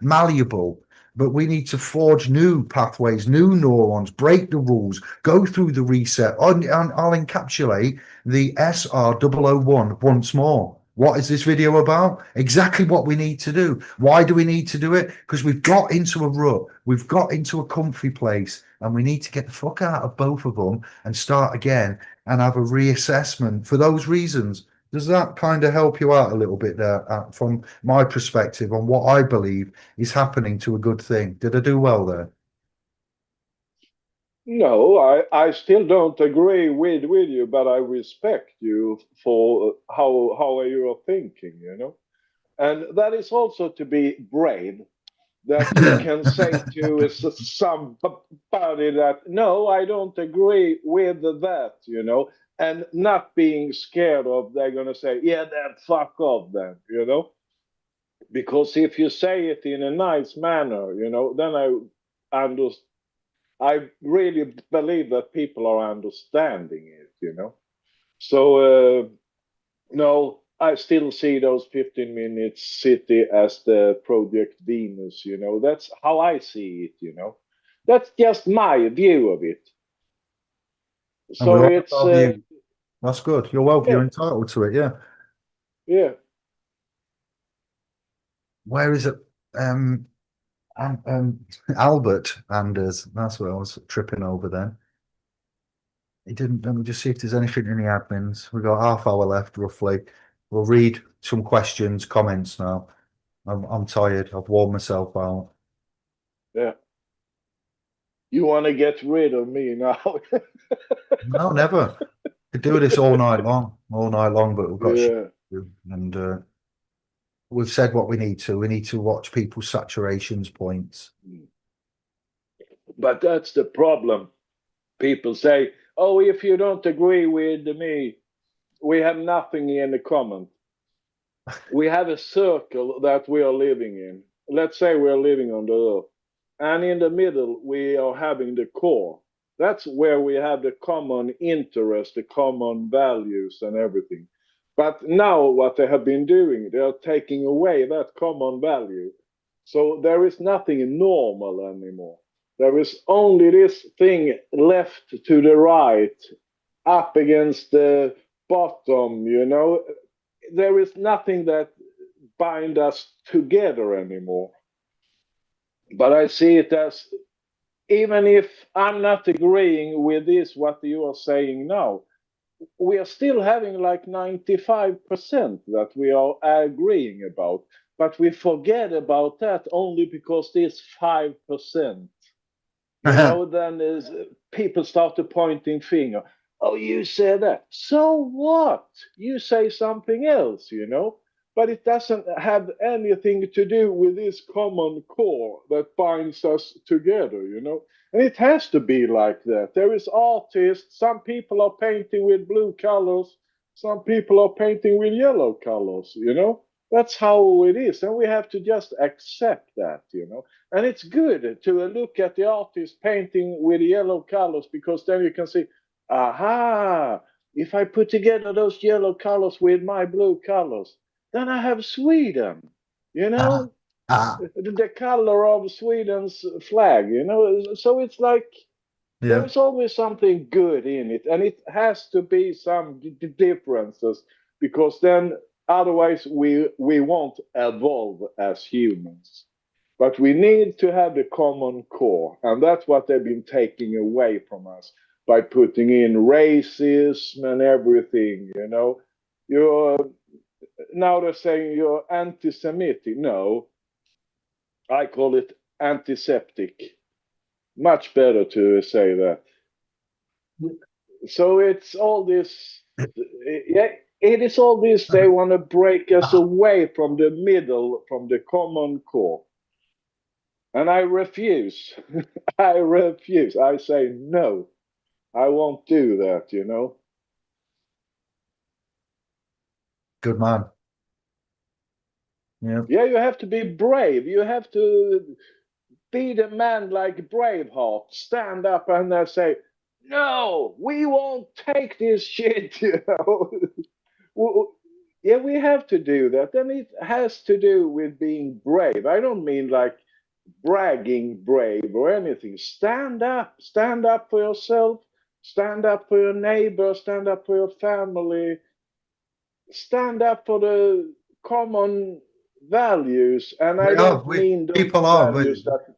malleable. But we need to forge new pathways, new neurons, break the rules, go through the reset. And I'll encapsulate the SR001 once more. What is this video about? Exactly what we need to do. Why do we need to do it? Because we've got into a rut. We've got into a comfy place, and we need to get the fuck out of both of them and start again and have a reassessment for those reasons. Does that kind of help you out a little bit there, from my perspective on what I believe is happening to a good thing? Did I do well there? No, I still don't agree with you, but I respect you for how you are thinking. And that is also to be brave, that you can say to somebody that, no, I don't agree with that, and not being scared of they're going to say, yeah, then fuck off then, because if you say it in a nice manner, then I really believe that people are understanding it. So, no, I still see those 15 minutes city as the Project Venus. That's how I see it. That's just my view of it. And we So like it's, our view. That's good. You're yeah, entitled to it, yeah. yeah. Where is it? Albert Anders. That's what I was tripping over then. He didn't. Let me just see if there's anything in the admins. We've got half hour left, roughly. We'll read some questions, comments now. I'm tired. I've worn myself out. Yeah. You want to get rid of me now? No, never. Could do this all night long, but we've got shit Yeah. to do. And we've said what we need to. We need to watch people's saturations points. But that's the problem. People say, oh, if you don't agree with me, we have nothing in the common. We have a circle that we are living in. Let's say we are living on the earth. And in the middle, we are having the core. That's where we have the common interest, the common values, and everything. But now, what they have been doing, they are taking away that common value. So there is nothing normal anymore. There is only this thing left to the right, up against the bottom. There is nothing that bind us together anymore. But I see it as, even if I'm not agreeing with this, what you are saying now, we are still having like 95% that we are agreeing about. But we forget about that only because this 5%, then people start to pointing finger. Oh, you said that. So what? You say something else. But it doesn't have anything to do with this common core that binds us together. And it has to be like that. There is artists, some people are painting with blue colors, some people are painting with yellow colors. That's how it is. And we have to just accept that. And it's good to look at the artist painting with yellow colors, because then you can see, aha, if I put together those yellow colors with my blue colors, then I have Sweden, you Ah, know, ah, the color of Sweden's flag. So it's like there yeah. is always something good in it, and it has to be some differences, because then otherwise we won't evolve as humans. But we need to have the common core, and that's what they've been taking away from us by putting in racism and everything. You're Now they're saying you're anti-Semitic. No, I call it antiseptic. Much better to say that. So it's all this, yeah, it is all this. They want to break us Ah, away from the middle, from the common core. And I refuse. I refuse. I say no. I won't do that. good man. Yeah. Yeah, you have to be brave. You have to be the man like Braveheart. Stand up and say, no, we won't take this shit. Yeah, we have to do that. And it has to do with being brave. I don't mean like bragging brave or anything. Stand up. Stand up for yourself. Stand up for your neighbor. Stand up for your family. Stand up for the common values. And I We are. don't mean those People are. values that,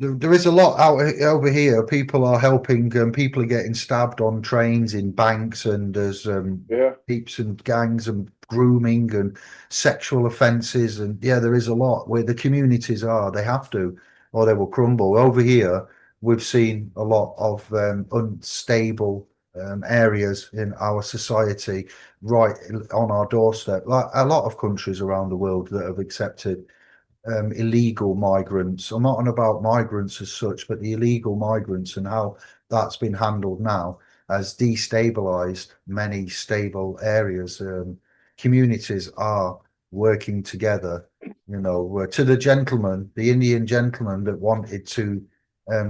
There is a lot out over here. People are helping. People are getting stabbed on trains, in banks, and there's yeah, heaps and gangs and grooming and sexual offences. And yeah, there is a lot where the communities are. They have to, or they will crumble. Over here, we've seen a lot of unstable areas in our society right on our doorstep. Like a lot of countries around the world that have accepted illegal migrants. I'm not on about migrants as such, but the illegal migrants and how that's been handled now has destabilized many stable areas. Communities are working together, to the gentleman, the Indian gentleman that wanted to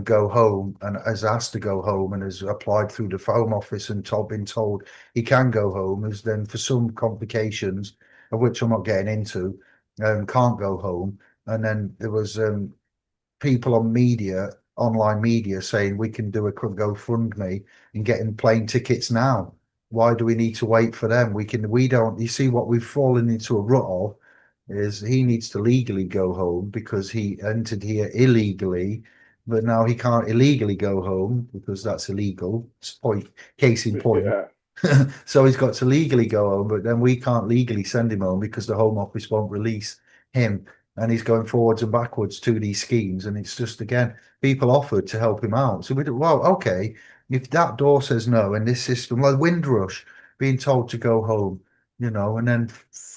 go home and has asked to go home and has applied through the Home Office and been told he can go home, has then for some complications, of which I'm not getting into, can't go home. And then there was people on media, online media, saying we can do a GoFundMe and getting plane tickets now. Why do we need to wait for them? We don't. You see what we've fallen into a rut of is he needs to legally go home because he entered here illegally, but now he can't illegally go home because that's illegal. Case in point. Yeah. So he's got to legally go home, but then we can't legally send him home because the Home Office won't release him. And he's going forwards and backwards to these schemes. And it's just, again, people offered to help him out. So we do, well, okay, if that door says no and this system, like Windrush, being told to go home, and then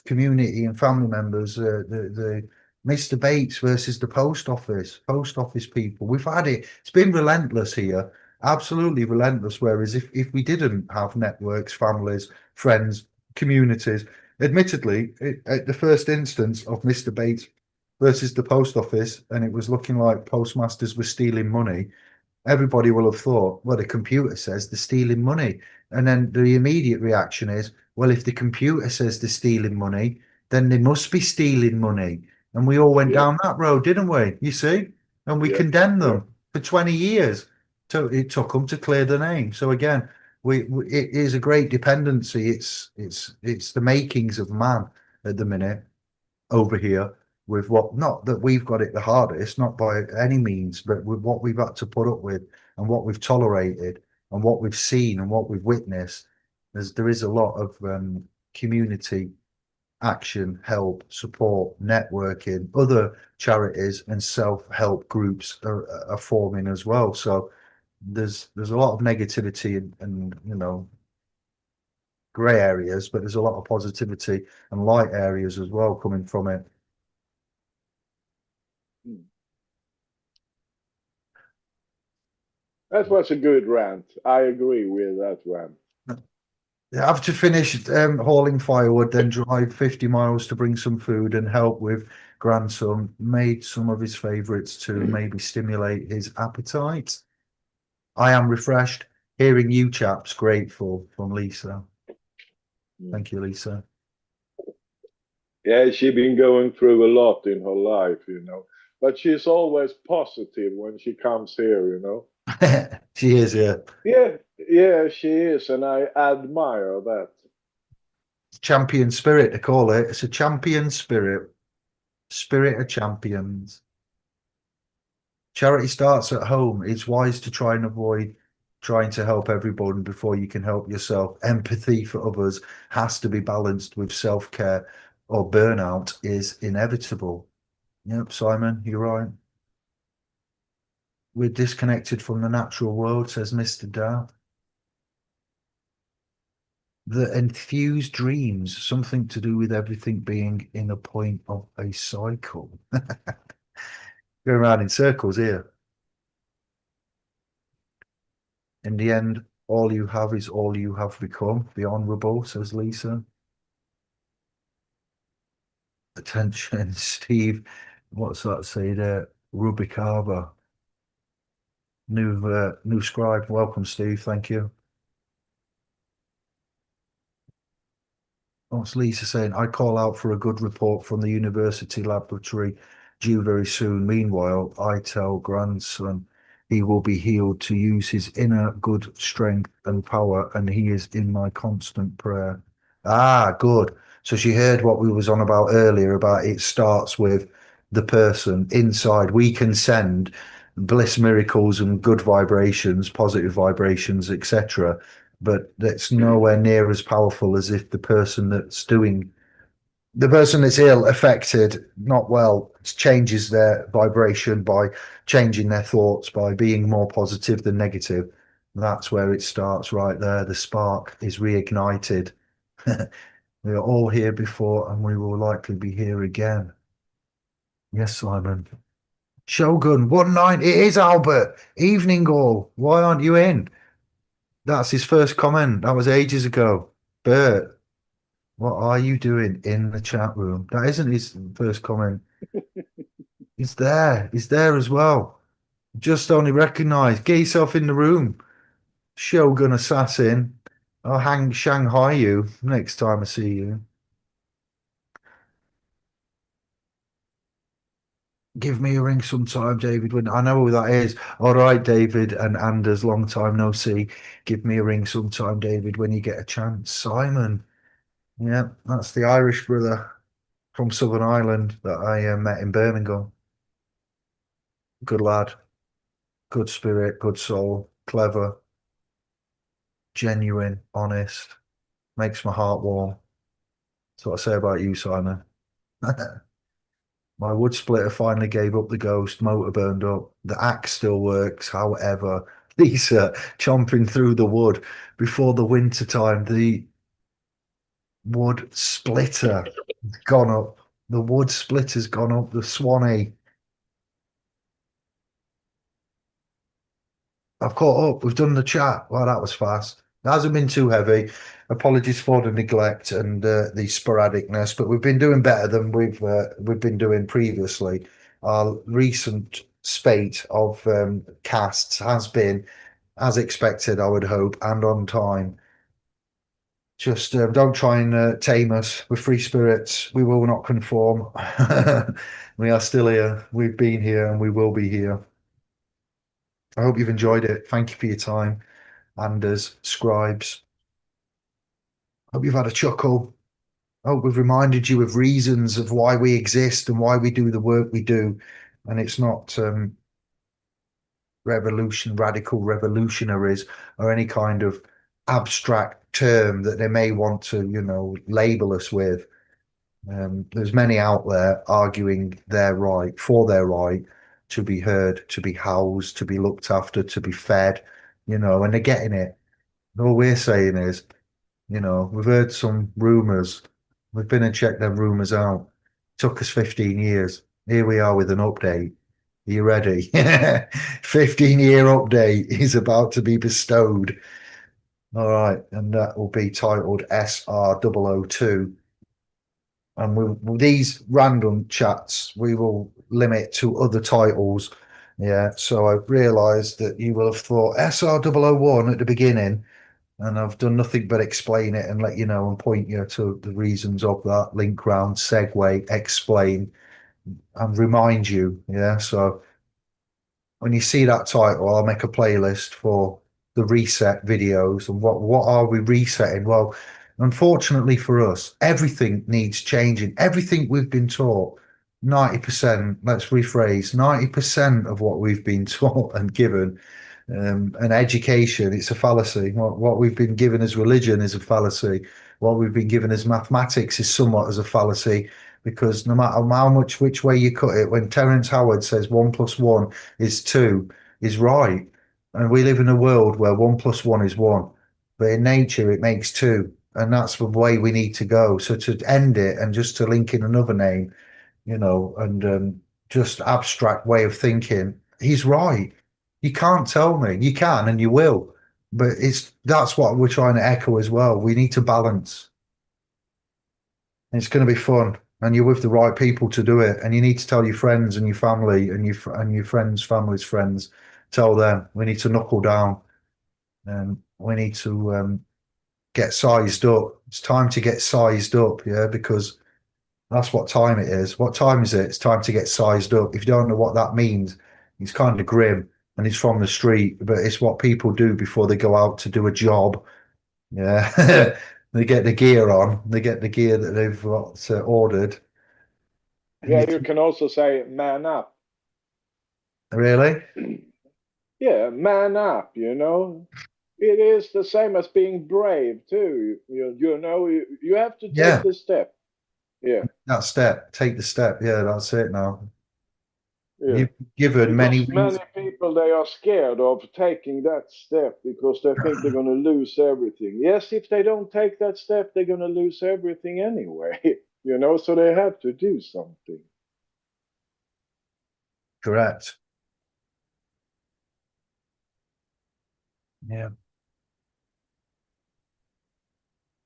community and family members, the Mr. Bates versus the post office people. We've had it. It's been relentless here, absolutely relentless. Whereas if we didn't have networks, families, friends, communities, admittedly, at the first instance of Mr. Bates versus the post office, and it was looking like postmasters were stealing money, everybody will have thought, well, the computer says they're stealing money. And then the immediate reaction is, well, if the computer says they're stealing money, then they must be stealing money. And we all went down that road, didn't we? You see? And we condemned them for 20 years. So it took them to clear the name. So again, it is a great dependency. It's the makings of man at the minute over here with what, not that we've got it the hardest, not by any means, but with what we've had to put up with and what we've tolerated and what we've seen and what we've witnessed. There is a lot of community action, help, support, networking, other charities and self-help groups are forming as well. So there's a lot of negativity and grey areas, but there's a lot of positivity and light areas as well coming from it. That was a good rant. I agree with that rant. After finish hauling firewood, then drive 50 miles to bring some food and help with grandson. Made some of his favourites to maybe stimulate his appetite. I am refreshed. Hearing you chaps, grateful, from Lisa. Thank you, Lisa. Yeah, she's been going through a lot in her life, but she's always positive when she comes here. She is, yeah. Yeah, she is, and I admire that. Champion spirit, they call it. It's a champion spirit. Spirit of champions. Charity starts at home. It's wise to try and avoid trying to help everyone before you can help yourself. Empathy for others has to be balanced with self-care, or burnout is inevitable. Yep, Simon, you're right. We're disconnected from the natural world, says Mr. Dow. The enthused dreams, something to do with everything being in a point of a cycle. Going around in circles here. In the end, all you have is all you have become. The Honourable, says Lisa. Attention, Steve. What's that say there? Rubicava. New scribe. Welcome, Steve. Thank you. What's Lisa saying? I call out for a good report from the university laboratory due very soon. Meanwhile, I tell grandson he will be healed to use his inner good strength and power, and he is in my constant prayer. Ah, good. So she heard what we was on about earlier about it starts with the person inside. We can send bliss miracles and good vibrations, positive vibrations, etc. But that's nowhere near as powerful as if the person that's ill, affected, not well, changes their vibration by changing their thoughts, by being more positive than negative. That's where it starts right there. The spark is reignited. We are all here before and we will likely be here again. Yes, Simon. Shogun, 1-9. It is Albert. Evening all. Why aren't you in? That's his first comment. That was ages ago. Bert, what are you doing in the chat room? That isn't his first comment. He's there. He's there as well. Just only recognised. Get yourself in the room. Shogun Assassin. I'll hang Shanghai you next time I see you. Give me a ring sometime, David. When I know who that is. All right, David and Anders, long time no see. Give me a ring sometime, David, when you get a chance. Simon. Yeah, that's the Irish brother from Southern Ireland that I met in Birmingham. Good lad, good spirit, good soul, clever, genuine, honest, makes my heart warm. That's what I say about you, Simon. My wood splitter finally gave up the ghost, motor burned up. The axe still works, however. Lisa chomping through the wood before the winter time. The wood splitter gone up. The wood splitter's gone up. The Swanee. I've caught up. We've done the chat. Well, that was fast. It hasn't been too heavy. Apologies for the neglect and the sporadicness, but we've been doing better than we've been doing previously. Our recent spate of casts has been as expected, I would hope, and on time. Just don't try and tame us. We're free spirits. We will not conform. We are still here. We've been here and we will be here. I hope you've enjoyed it. Thank you for your time. Anders, Scribes. Hope you've had a chuckle. Hope we've reminded you of reasons of why we exist and why we do the work we do. And it's not radical revolutionaries or any kind of abstract term that they may want to, label us with. There's many out there arguing their right, for their right to be heard, to be housed, to be looked after, to be fed, and they're getting it. All we're saying is, we've heard some rumors. We've been and checked them rumors out. Took us 15 years. Here we are with an update. Are you ready? 15-year update is about to be bestowed. All right, and that will be titled SR002. And these random chats we will limit to other titles. Yeah, so I've realised that you will have thought SR001 at the beginning, and I've done nothing but explain it and let you know and point you to the reasons of that, link round, segue, explain, and remind you. Yeah, so when you see that title, I'll make a playlist for the reset videos. And what are we resetting? Well, unfortunately for us, everything needs changing. Everything we've been taught, 90%, let's rephrase, 90% of what we've been taught and given, and education, it's a fallacy. What we've been given as religion is a fallacy. What we've been given as mathematics is somewhat as a fallacy, because no matter how much which way you cut it, when Terence Howard says 1+1 is 2, is right. And we live in a world where 1+1 is 1, but in nature it makes 2, and that's the way we need to go. So to end it and just to link in another name, and just abstract way of thinking, he's right. You can't tell me. You can and you will, but that's what we're trying to echo as well. We need to balance. It's going to be fun, and you're with the right people to do it. And you need to tell your friends and your family and your friends' families' friends. Tell them we need to knuckle down, and we need to get sized up. It's time to get sized up, yeah, because that's what time it is. What time is it? It's time to get sized up. If you don't know what that means, it's kind of grim and it's from the street, but it's what people do before they go out to do a job. Yeah. They get the gear on, they get the gear that they've got ordered. Yeah, you can also say man up. Really? Yeah, man up, It is the same as being brave too. You have to Yeah, take the step. Yeah. that step. Take the step. Yeah, that's it now. Yeah. You've given many Because many reasons. people, they are scared of taking that step because they think they're going to lose everything. Yes, if they don't take that step, they're going to lose everything anyway. You know, so they have to do something. Correct. Yeah.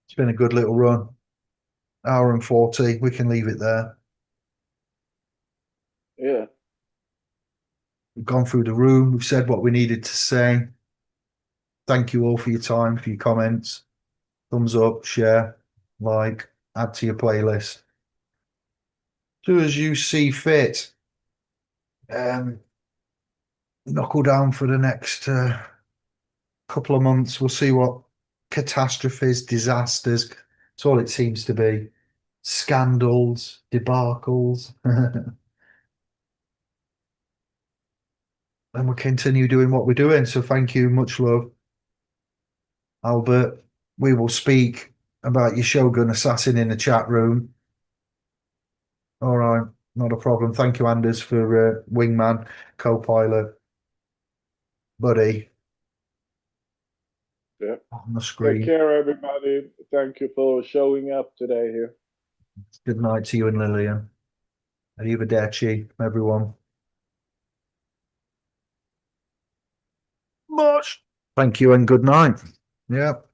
It's been a good little run. Hour and 40. We can leave it there. Yeah. We've gone through the room. We've said what we needed to say. Thank you all for your time, for your comments. Thumbs up, share, like, add to your playlist. Do as you see fit. Knuckle down for the next couple of months. We'll see what catastrophes, disasters. It's all it seems to be. Scandals, debacles. And we'll continue doing what we're doing. So thank you. Much love. Albert, we will speak about your Shogun Assassin in the chat room. All right. Not a problem. Thank you, Anders, for wingman, co-pilot, buddy. Yeah. On the Take screen. care, everybody. Thank you for showing up today here. Good night to you and Lillian. Arrivederci, everyone. Much. Thank you and good night. Yep.